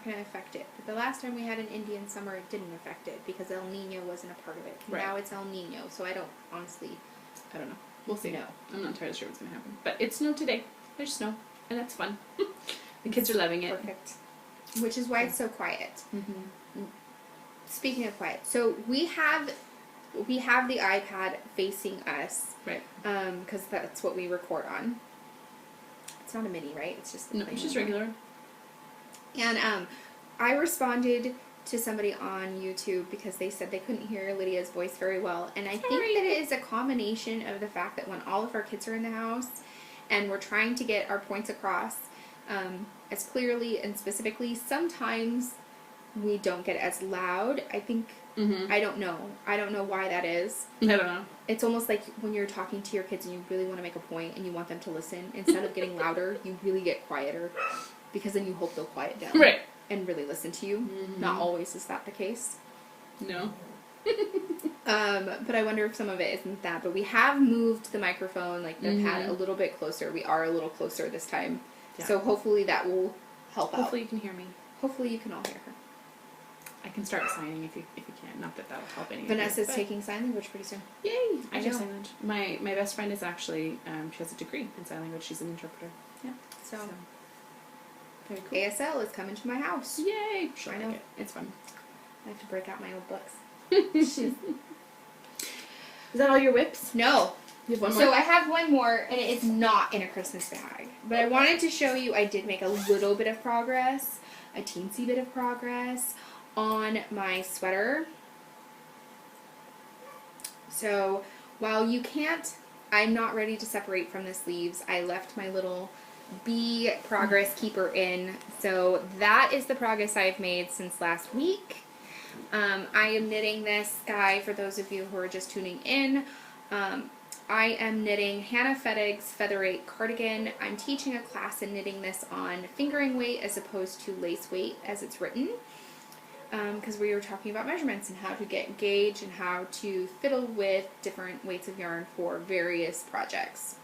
gonna affect it. But the last time we had an Indian summer, it didn't affect it because El Nino wasn't a part of it. Right. Now it's El Nino, so I don't honestly I don't know. We'll see. know. I'm not entirely sure what's going to happen. But it snowed today. There's snow, and that's fun. The kids are loving it. Perfect. Which is why it's so quiet. Mm-hmm. Speaking of quiet, so we have the iPad facing us, Right. because that's what we record on. It's not a mini, right? It's just No, plain it's just one. regular. And I responded to somebody on YouTube because they said they couldn't hear Lydia's voice very well, and I think Sorry. that it is a combination of the fact that when all of our kids are in the house and we're trying to get our points across as clearly and specifically, sometimes we don't get as loud. I think Mm-hmm. I don't know why that is. I don't know. It's almost like when you're talking to your kids and you really want to make a point and you want them to listen, instead of getting louder, you really get quieter, because then you hope they'll quiet down Right. and really listen to you. Mhm. Not always is that the case. No. But I wonder if some of it isn't that. But we have moved the microphone, like the pad, Mhm. a little bit closer. We are a little closer this time. Yeah. So hopefully that will help Hopefully you can hear me. out. Hopefully you can all hear her. I can start signing if you can. Not that that'll help any. Vanessa's but- taking sign language pretty soon. Yay! I I do know. sign language. My best friend is actually she has a degree in sign language. She's an interpreter. Yeah. So Very cool. ASL is coming to my house. Yay! She'll I like know. it. It's fun. I have to break out my old books. Is that all your whips? No. You have one So I have one more, and it is not in a Christmas bag. But I wanted to show you I did make a little bit of progress, a teensy bit of progress, on my sweater. So while you can't, I'm not ready to separate from the sleeves, I left my little bee progress keeper in. So that is the progress I've made since last week. I am knitting this guy, for those of you who are just tuning in. I am knitting Hannah Fettig's Feather 8 cardigan. I'm teaching a class in knitting this on fingering weight as opposed to lace weight as it's written. Because we were talking about measurements and how to get gauge and how to fiddle with different weights of yarn for various projects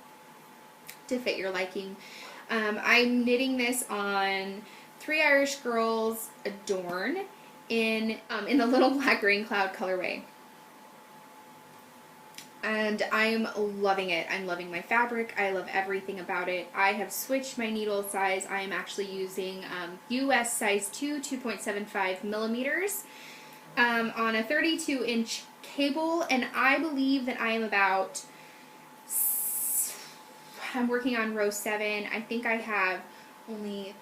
to fit your liking. I'm knitting this on 3 Irish Girls Adorn in the little black rain cloud colorway. And I'm loving it. I'm loving my fabric. I love everything about it. I have switched my needle size. I am actually using US size 2, 2.75 millimeters on a 32-inch cable. And I believe that I am about, I'm working on row 7. I think I have only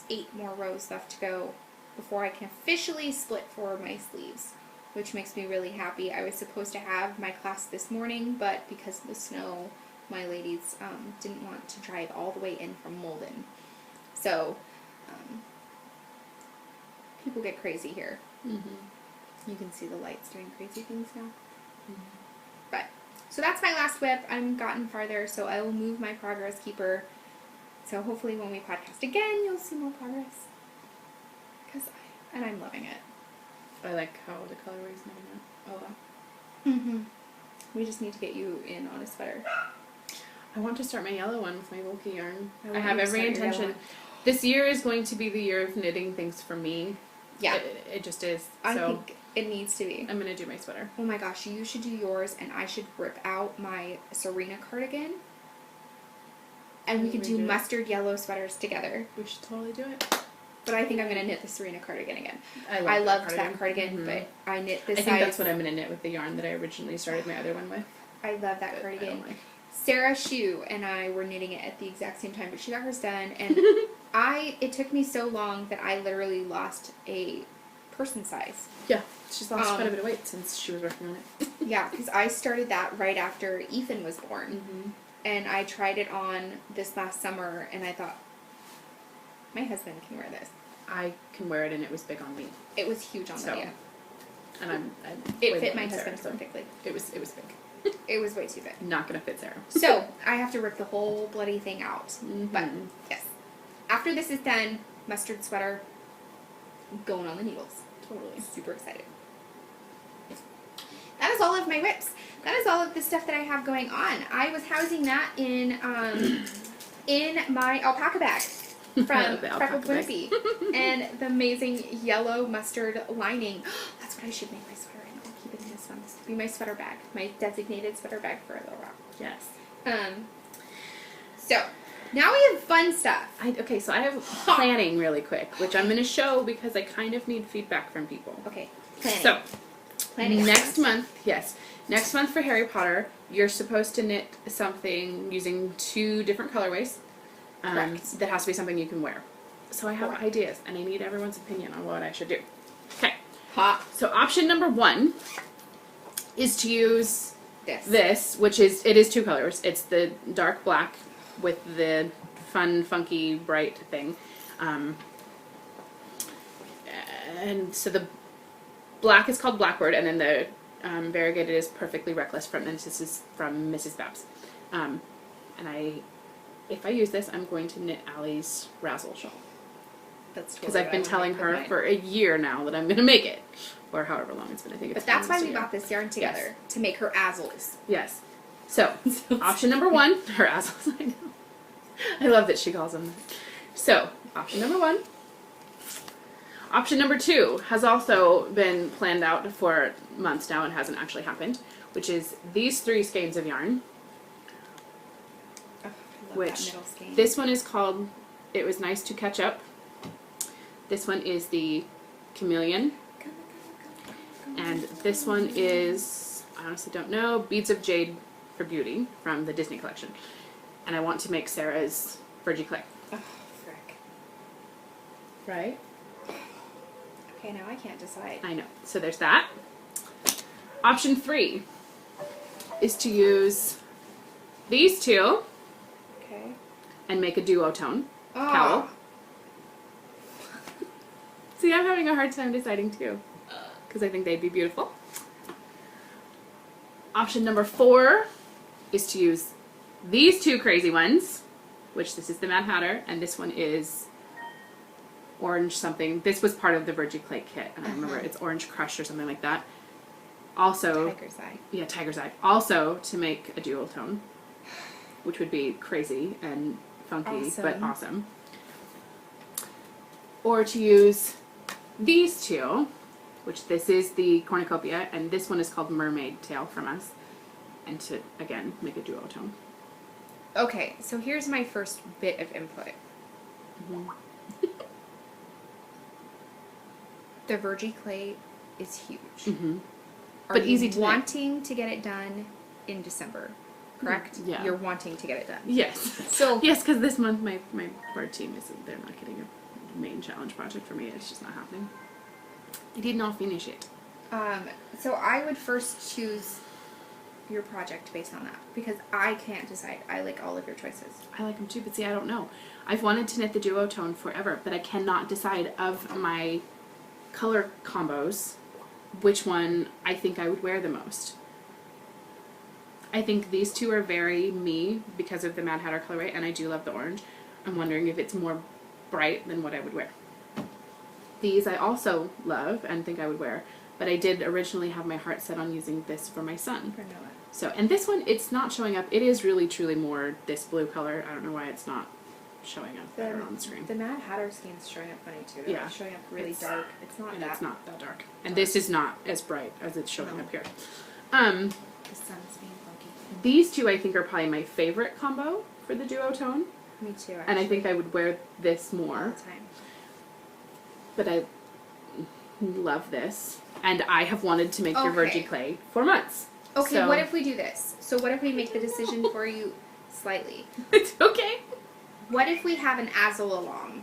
8 more rows left to go before I can officially split for my sleeves, which makes me really happy. I was supposed to have my class this morning, but because of the snow, my ladies didn't want to drive all the way in from Molden. So, people get crazy here. Mm-hmm. You can see the lights doing crazy things now. Mm-hmm. But, so that's my last whip. I'm gotten farther, so I will move my progress keeper. So hopefully when we podcast again, you'll see more progress. And I'm loving it. I like how the colorway's moving out. Oh, wow. Mm-hmm. We just need to get you in on a sweater. I want to start my yellow one with my Wilkie yarn. I want have you to every start your yellow intention. This year is going to be the year of knitting things for me. Yeah. It just is. I So think it needs to be. I'm going to do my sweater. Oh my gosh, you should do yours, and I should rip out my Serena cardigan. And we could do mustard yellow sweaters together. We should totally do it. But I think I'm going to knit the Serena cardigan again. I loved that cardigan, but I knit this I think that's what I'm going to knit with the yarn that I originally started my other one with. I love that But cardigan. like. Sarah Shue and I were knitting it at the exact same time, but she got hers done, and it took me so long that I literally lost a person size. Yeah, she's lost quite a bit of weight since she was working on it. Yeah, because I started that right after Ethan was born. Mm-hmm. And I tried it on this last summer, and I thought, my husband can wear this. I can wear it, and it was big on me. It was huge on Lydia. And it fit my husband perfectly. It was big. It was way too big. Not gonna fit Sarah. So I have to rip the whole bloody thing out. Mm-hmm. But yes, after this is done, mustard sweater, going on the needles. Totally. Super excited. That is all of my rips. That is all of the stuff that I have going on. I was housing that in my alpaca bag from Freckled Whimsy, and the amazing yellow mustard lining. That's what I should make my sweater in. I'll keep it in this one. This will be my sweater bag, my designated sweater bag for a little while. Yes. So now we have fun stuff. Okay, so I have planning really quick, which I'm gonna show because I kind of need feedback from people. Okay, planning. So planning. next month for Harry Potter, you're supposed to knit something using 2 different colorways. Correct. That has to be something you can wear. So I have Correct. ideas, and I need everyone's opinion on what I should do. Okay. Hot. So option number 1 is to use This, which is, it is 2 colors. It's the dark black with the fun, funky, bright thing. And so the black is called Blackbird, and then the variegated is Perfectly Reckless, and this is from Mrs. Babs. And if I use this, I'm going to knit Allie's Razzle shawl. That's Because I've been telling her for a year now that I'm going to make it. Or however long it's been, I think it's But that's why almost a we year. bought this yarn together, to make her azzles. Yes. So, option number 1, her azzles, I know. I love that she calls them that. So, option number 1. Option number 2 has also been planned out for months now and hasn't actually happened, which is these 3 skeins of yarn. Oh, I love that Which, middle skein. this one is called It Was Nice to Catch Up. This one is the Chameleon. And this one is, I honestly don't know, Beads of Jade for Beauty from the Disney collection. And I want to make Sarah's Virgie Clay. Oh, frick. Right? Okay, now I can't decide. I know. So there's that. Option 3 is to use these 2 Okay. and make a duotone Oh. cowl. See, I'm having a hard time deciding too, because I think they'd be beautiful. Option number 4 is to use these 2 crazy ones, which this is the Mad Hatter, and this one is orange something. This was part of the Virgie Clay kit, and I remember it's Orange Crush or something like that. Also, Tiger's Eye. yeah, Tiger's Eye. Also to make a duotone, which would be crazy and funky, but Awesome. awesome. Or to use these 2, which this is the cornucopia, and this one is called Mermaid Tail from us, and to, again, make a duotone. Okay, so here's my first bit of input. The Virgie Clay is huge. Mm-hmm. Are But you easy to knit. wanting to get it done in December, correct? Yeah. You're wanting to get it done. Yes. So Yes, because this month my board team isn't, they're not getting a main challenge project for me. It's just not happening. I did not finish it. so I would first choose your project based on that, because I can't decide. I like all of your choices. I like them too, but see, I don't know. I've wanted to knit the duotone forever, but I cannot decide of my color combos which one I think I would wear the most. I think these 2 are very me because of the Mad Hatter colorway, and I do love the orange. I'm wondering if it's more bright than what I would wear. These I also love and think I would wear, but I did originally have my heart set on using this for my son. For Noah. So, and this one, it's not showing up. It is really, truly more this blue color. I don't know why it's not showing up better on the screen. The Mad Hatter skin's showing up funny too. Yeah. It's showing up really dark. It's not And that. it's not that dark. And this is not as bright as it's showing No. up here. The sun's being funky. These two I think are probably my favorite combo for the duotone. Me too. Actually. And I think I would wear this all more. the time. But I love this. And I have wanted to make your Okay. Vergi for months. Okay, So- what if we do this? So what if we make the decision for you slightly? It's okay. What if we have an Azel along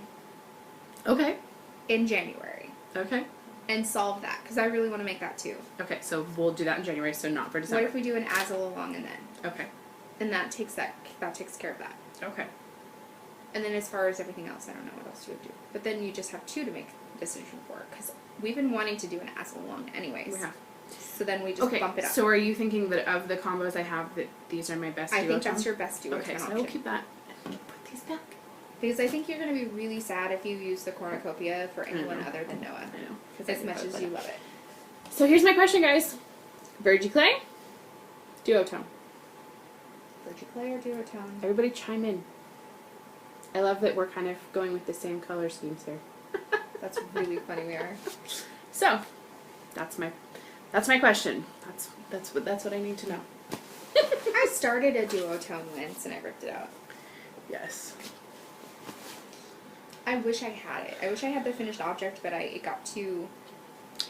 Okay. in January Okay. and solve that? Because I really want to make that too. Okay, so we'll do that in January, so not for What December. if we do an Azel along and then? Okay. And that takes care of that. Okay. And then as far as everything else, I don't know what else you would do. But then you just have 2 to make a decision for. Because we've been wanting to do an Azel along anyways. We have. So then we just Okay, bump it up. so are you thinking that of the combos I have, that these are my best I think duotone? that's your best duotone Okay, so I option. will keep that. And put these back. Because I think you're going to be really sad if you use the cornucopia for anyone other than Noah. I know. 'Cause I As think much I would as like you it. love it. So here's my question, guys. Vergi clay, duotone. Vergi clay or duotone? Everybody chime in. I love that we're kind of going with the same color schemes here. That's really funny we are. So, that's my question. That's what I need to know. I started a duotone once and I ripped it out. Yes. I wish I had it. I wish I had the finished object, but it got too...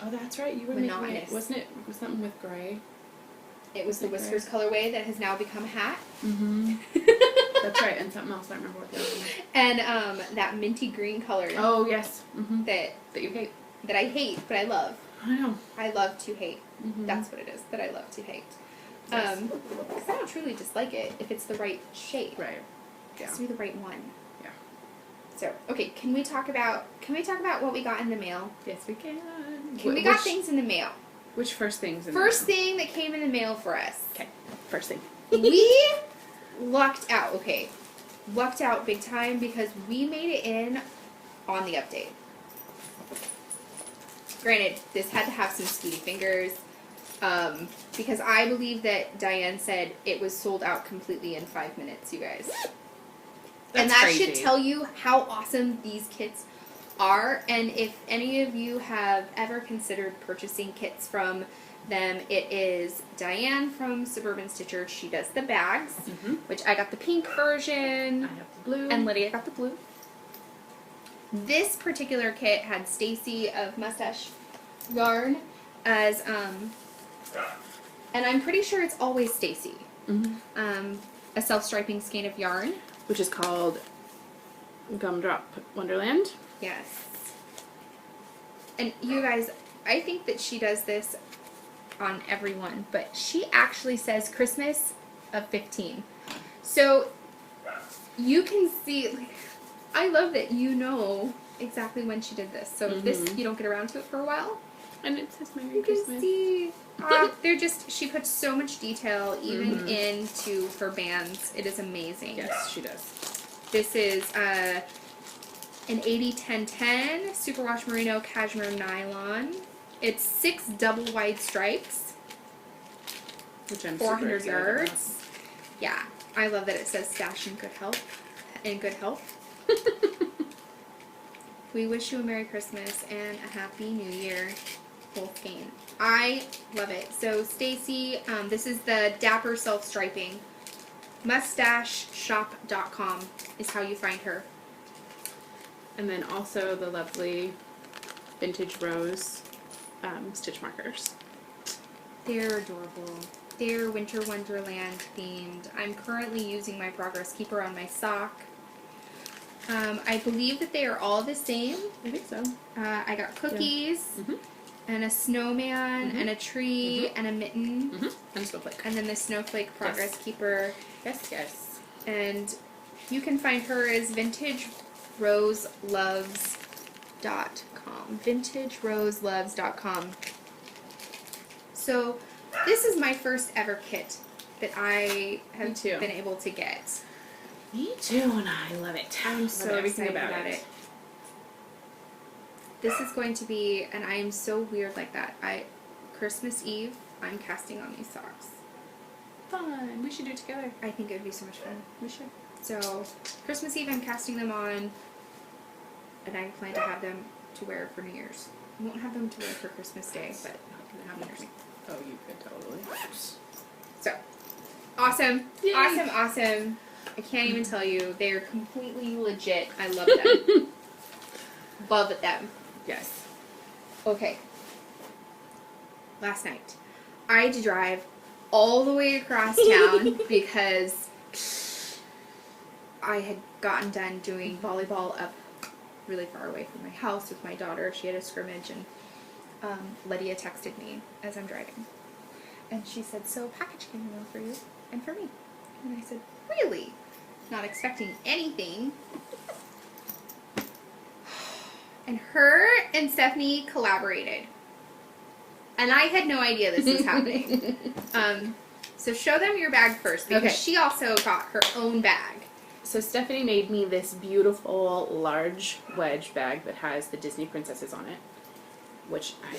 Oh, that's right. You were making it. Monotonous. Wasn't it something with gray? It was the Okay. Whiskers colorway that has now become a hat. Mm-hmm. That's right. And something else. I don't remember what the other one was. And that minty green color Oh, yes. Mm-hmm. that That you hate. I hate, but I love. I know. I love to hate. Mm-hmm. That's what it is, that I love to hate. Yes. 'Cause I don't truly dislike it if it's the right shade. Right. It Yeah. has to be the right one. Yeah. So, okay, can we talk about what we got in the mail? Yes, we can. We got things in the mail. Which first things? First thing that came in the mail for us. Okay. First thing. We lucked out. Okay. Lucked out big time because we made it in on the update. Granted, this had to have some speedy fingers. Because I believe that Diane said it was sold out completely in 5 minutes, you guys. And that crazy. should tell you how awesome these kits are. And if any of you have ever considered purchasing kits from them, it is Diane from Suburban Stitcher. She does the bags, Mm-hmm. which I got the pink version, I have the blue. and Lydia got the blue. This particular kit had Stacy of Mustache Yarn as, and I'm pretty sure it's always Stacy. Mm-hmm. A self-striping skein of yarn. Which is called Gumdrop Wonderland. Yes. And you guys, I think that she does this on everyone, but she actually says Christmas of 15. So you can see, like, I love that you know exactly when she did this. So if this, you don't get around to it for a while, And it says Merry you can Christmas. see. They're just, she puts so much detail even into her bands. It is amazing. Yes, she does. This is an 80-10-10 superwash merino cashmere nylon. It's 6 double wide stripes, Which I'm 400 super excited about. yards. Yeah, I love that it says stash in good health. In good health. We wish you a Merry Christmas and a Happy New Year, Wolfgang. I love it. So Stacy, this is the Dapper Self Striping. MustacheShop.com is how you find her. And then also the lovely Vintage Rose stitch markers. They're adorable. They're Winter Wonderland themed. I'm currently using my Progress Keeper on my sock. I believe that they are all the same. I think so. I got cookies, Mhm. and a snowman, and a tree, and a mitten, Mm-hmm. And snowflake. and then the Snowflake Progress Keeper. Yes, yes. And you can find her as vintageroseloves.com. vintageroseloves.com. So, this is my first ever kit that I Me have too. been able to get. Me too, and I love it. I'm Love so everything excited about it. This is going to be, and I am so weird like that. Christmas Eve, I'm casting on these socks. Fun. We should do it together. I think it would be so much fun. We should. So Christmas Eve I'm casting them on, and I plan to have them to wear for New Year's. I won't have them to wear for Christmas Day, but I'm gonna have them for New Year's. Oh, you could totally. So awesome. Yay. Awesome. I can't even tell you. They're completely legit. I love them. Love them. Yes. Okay. Last night, I had to drive all the way across town because I had gotten done doing volleyball up really far away from my house with my daughter. She had a scrimmage, and Lydia texted me as I'm driving. And she said, so a package came in the mail for you and for me. And I said, really? Not expecting anything. And her and Stephanie collaborated. And I had no idea this was happening. So show them your bag first, because Okay. she also got her own bag. So Stephanie made me this beautiful large wedge bag that has the Disney princesses on it, which I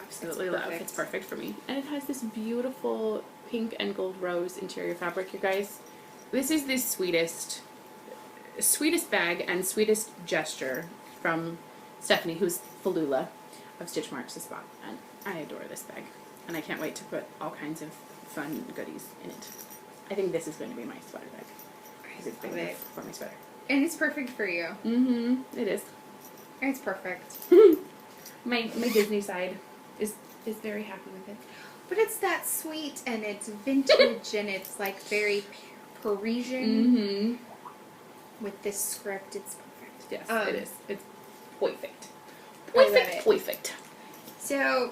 absolutely It's love. perfect. It's perfect for me. And it has this beautiful pink and gold rose interior fabric, you guys. This is the sweetest bag and sweetest gesture from Stephanie, who's Falula of Stitch Marks the Spot. And I adore this bag. And I can't wait to put all kinds of fun goodies in it. I think this is going to be my sweater bag. Because it's big enough for my sweater. And it's perfect for you. Mm-hmm. It is. It's perfect. My Disney side is very happy with it. But it's that sweet, and it's vintage, and it's like very Parisian. Mm-hmm. With this script, it's perfect. Yes, it is. It's perfect. I love Perfect. it. Perfect. So,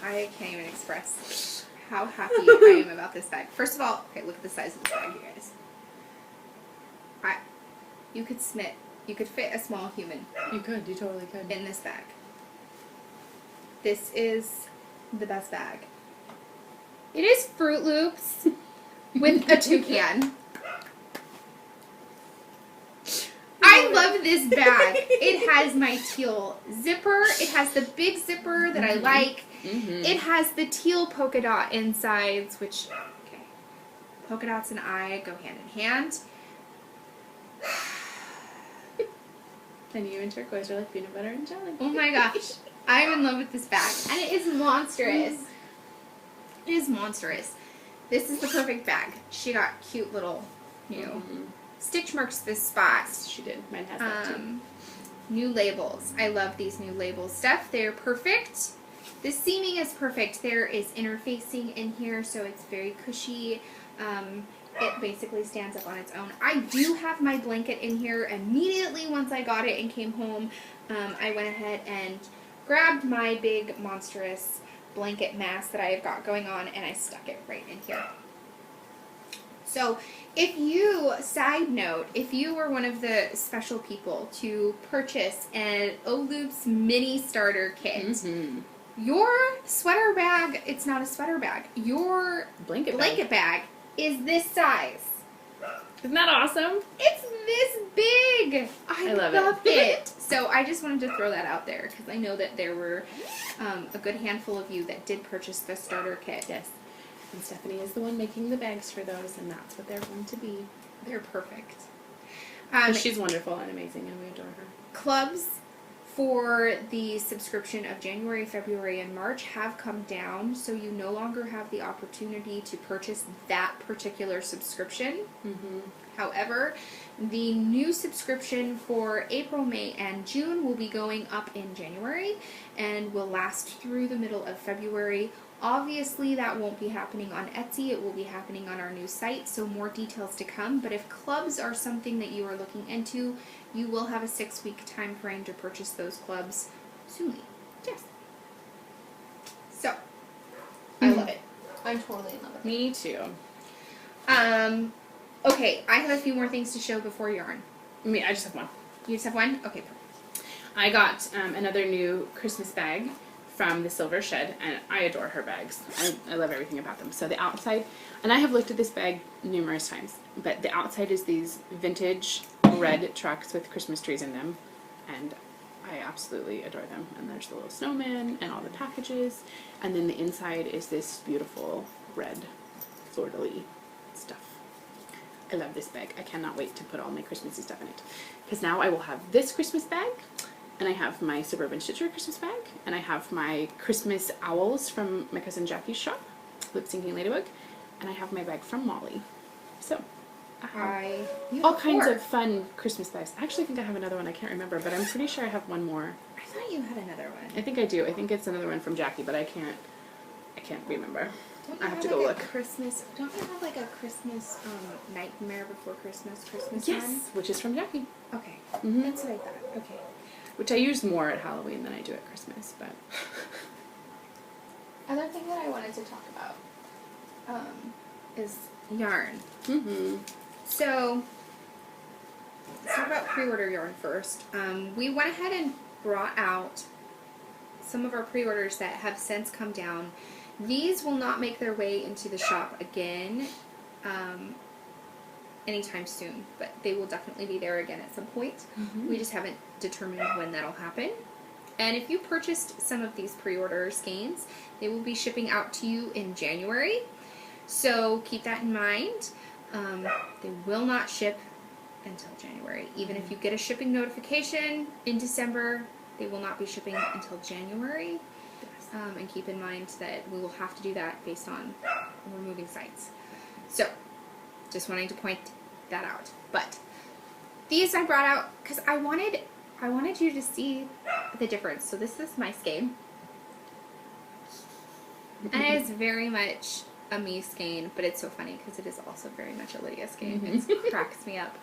I can't even express how happy I am about this bag. First of all, okay, look at the size of this bag, you guys. You could fit a small human You totally could. in this bag. This is the best bag. It is Fruit Loops with a toucan. I love this bag. It has my teal zipper. It has the big zipper that I like. Mm-hmm. It has the teal polka dot insides, which, okay, polka dots and I go hand in hand. And you and turquoise are like peanut butter and jelly. Oh my gosh. I'm in love with this bag. And it is monstrous. It is monstrous. This is the perfect bag. She got cute little, Stitch Marks this spot. She did. Mine has that too. New labels. I love these new label stuff. They're perfect. The seaming is perfect. There is interfacing in here, so it's very cushy. It basically stands up on its own. I do have my blanket in here. Immediately once I got it and came home, I went ahead and grabbed my big monstrous blanket mass that I have got going on, and I stuck it right in here. So side note, if you were one of the special people to purchase an Ohloops mini starter kit, your sweater bag, it's not a sweater bag, your Blanket bag is this size. Isn't that awesome? It's this big. I love love it. it. So I just wanted to throw that out there because I know that there were a good handful of you that did purchase the starter kit. Yes. And Stephanie is the one making the bags for those, and that's what they're going to be. They're perfect. She's wonderful and amazing, and we adore her. Clubs for the subscription of January, February, and March have come down, so you no longer have the opportunity to purchase that particular subscription. However, the new subscription for April, May, and June will be going up in January and will last through the middle of February. Obviously, that won't be happening on Etsy. It will be happening on our new site, so more details to come. But if clubs are something that you are looking into, you will have a 6-week time frame to purchase those clubs soonly. Yes. So, I love it. I'm totally in love with it. Me too. Okay, I have a few more things to show before yarn. I just have one. You just have one? Okay, perfect. I got another new Christmas bag from the Silver Shed, and I adore her bags. I love everything about them. So the outside, and I have looked at this bag numerous times, but the outside is these vintage red trucks with Christmas trees in them, and I absolutely adore them. And there's the little snowman and all the packages, and then the inside is this beautiful red fleur-de-lis stuff. I love this bag. I cannot wait to put all my Christmassy stuff in it. Because now I will have this Christmas bag, and I have my Suburban Stitcher Christmas bag, and I have my Christmas owls from my cousin Jackie's shop, Lip Syncing Ladybug, and I have my bag from Molly. So, I have You all have kinds 4. of fun Christmas bags. I actually think I have another one. I can't remember, but I'm pretty sure I have one more. I thought you had another one. I think I do. I think it's another one from Jackie, but I can't remember. Don't I you have to like go a look. Don't you have like a Christmas Nightmare Before Christmas Yes, one? which is from Jackie. Okay, Mhm. that's what I thought. Okay. Which I use more at Halloween than I do at Christmas, but Other thing that I wanted to talk about is yarn. So, let's talk about pre-order yarn first. We went ahead and brought out some of our pre-orders that have since come down. These will not make their way into the shop again anytime soon, but they will definitely be there again at some point. We just haven't determined when that'll happen. And if you purchased some of these pre-order skeins, they will be shipping out to you in January. So keep that in mind. They will not ship until January. Even if you get a shipping notification in December, they will not be shipping until January. And keep in mind that we will have to do that based on removing sites. So, just wanting to point that out. But these I brought out because I wanted you to see the difference. So this is my skein. And it is very much a me skein, but it's so funny because it is also very much a Lydia skein. It cracks me up.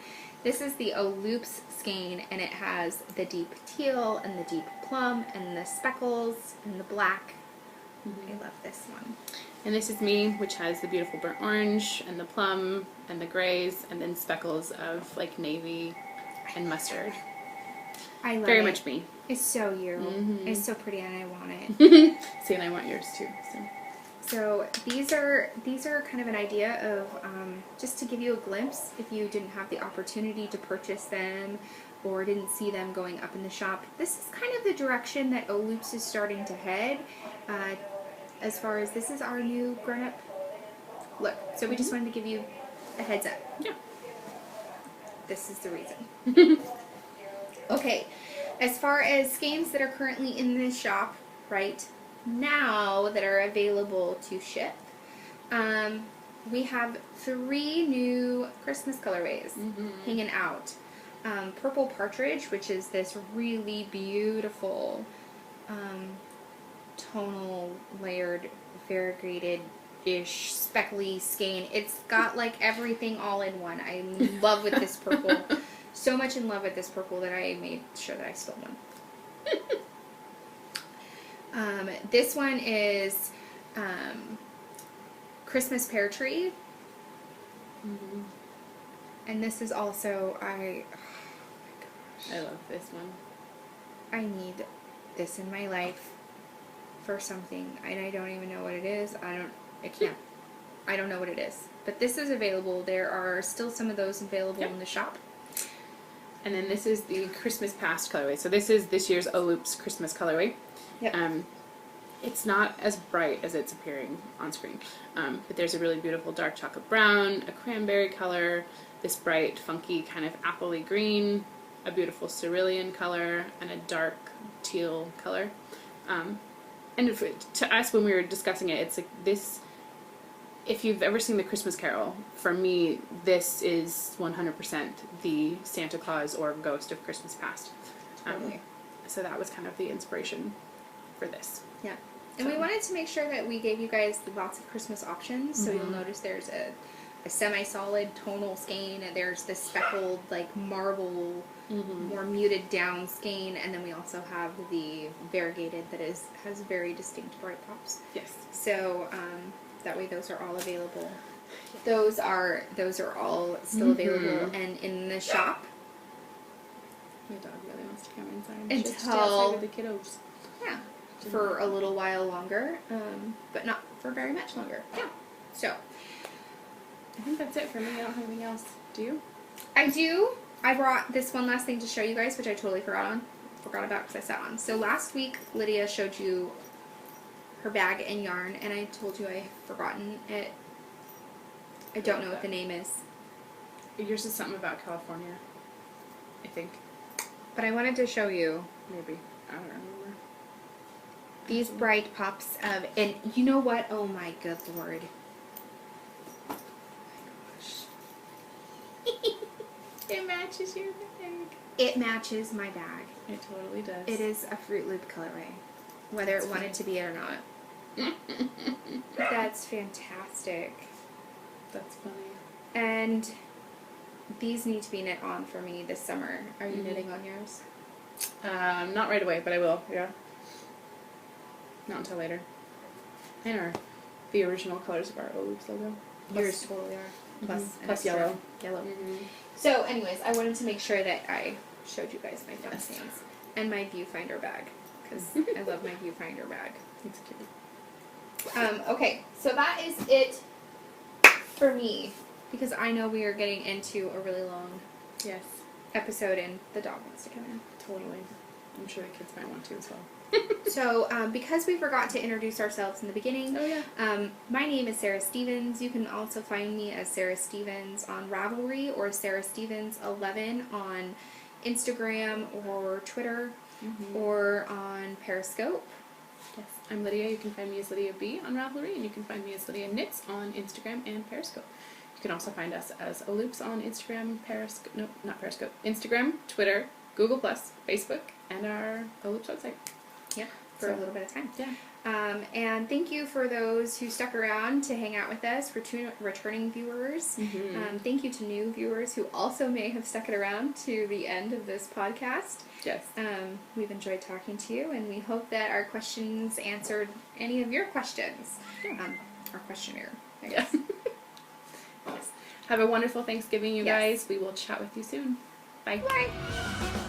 This is the Ohloops skein, and it has the deep teal and the deep plum and the speckles and the black. I love this one. and this is me, which has the beautiful burnt orange and the plum and the grays, and then speckles of like navy and mustard. I love Very it. much me. It's so you. It's so pretty, and I want it. See, and I want yours too. So these are kind of an idea of just to give you a glimpse if you didn't have the opportunity to purchase them or didn't see them going up in the shop. This is kind of the direction that Ohloops is starting to head. As far as this is our new grown-up look. So we just wanted to give you a heads up. Yeah. This is the reason. Okay, as far as skeins that are currently in this shop right now that are available to ship, we have 3 new Christmas colorways hanging out. Purple Partridge, which is this really beautiful tonal layered variegated-ish speckly skein. It's got like everything all in one. I'm in love with this purple. So much in love with this purple that I made sure that I stole one. This one is Christmas Pear Tree. And this is also, oh my gosh. I love this one. I need this in my life for something, and I don't even know what it is. I don't know what it is. But this is available. There are still some of those available in the shop. And then this is the Christmas Past colorway. So this is this year's Ohloops Christmas colorway. Yep. It's not as bright as it's appearing on screen. But there's a really beautiful dark chocolate brown, a cranberry color, this bright, funky kind of appley green, a beautiful cerulean color, and a dark teal color. And to us, when we were discussing it, it's like this, if you've ever seen The Christmas Carol, for me, this is 100% the Santa Claus or Ghost of Christmas Past. Totally. So that was kind of the inspiration for this. Yeah. And we wanted to make sure that we gave you guys lots of Christmas options. So you'll notice there's a semi-solid tonal skein, and there's this speckled, like, marble, more muted down skein, and then we also have the variegated that has very distinct bright pops. Yes. So that way those are all available. Those are all still available and in the shop. My dog really wants to come inside. She's Until- outside with the kiddos. Yeah. For a little while longer, but not for very much longer. Yeah. So I think that's it for me. I don't have anything else. Do you? I do. I brought this one last thing to show you guys, which I totally forgot about because I sat on. So last week, Lydia showed you her bag and yarn, and I told you I had forgotten it. I don't know what the name is. Yours is something about California, I think. But I wanted to show you Maybe. I don't remember. these bright pops of, and you know what? Oh my good lord. It matches your bag. It matches my bag. It totally does. It is a Fruit Loop colorway, whether That's it wanted funny. to be it or not. That's fantastic. That's funny. And these need to be knit on for me this summer. Are you Mhm. knitting on yours? Not right away, but I will. Yeah. Not until later. And the original colors of our Ohloops logo. Yours totally are. Plus, Mhm. an Plus extra yellow. Yellow. Mm-hmm. So, anyways, I wanted to make sure that I showed you guys my fun Yes. things and my viewfinder bag because I love my viewfinder bag. It's cute. Okay, so that is it for me because I know we are getting into a really long Yes. episode and the dog wants to come in. Totally. I'm sure the kids might want to as well. So, because we forgot to introduce ourselves in the beginning, Oh yeah. my name is Sarah Stevens. You can also find me as Sarah Stevens on Ravelry or Sarah Stevens 11 on Instagram or Twitter or on Periscope. Yes. I'm Lydia. You can find me as Lydia B on Ravelry, and you can find me as Lydia Knits on Instagram and Periscope. You can also find us as Ohloops on Instagram, Periscope. No, not Periscope. Instagram, Twitter, Google+, Facebook, and our Ohloops website. Yep, for a little bit of time. Yeah. And thank you for those who stuck around to hang out with us, returning viewers. Mm-hmm. Thank you to new viewers who also may have stuck it around to the end of this podcast. Yes. We've enjoyed talking to you, and we hope that our questions answered any of your questions. Yeah. Our questionnaire. I Yeah. guess. Yes. Have a wonderful Thanksgiving, you Yes. guys. We will chat with you soon. Bye. Bye.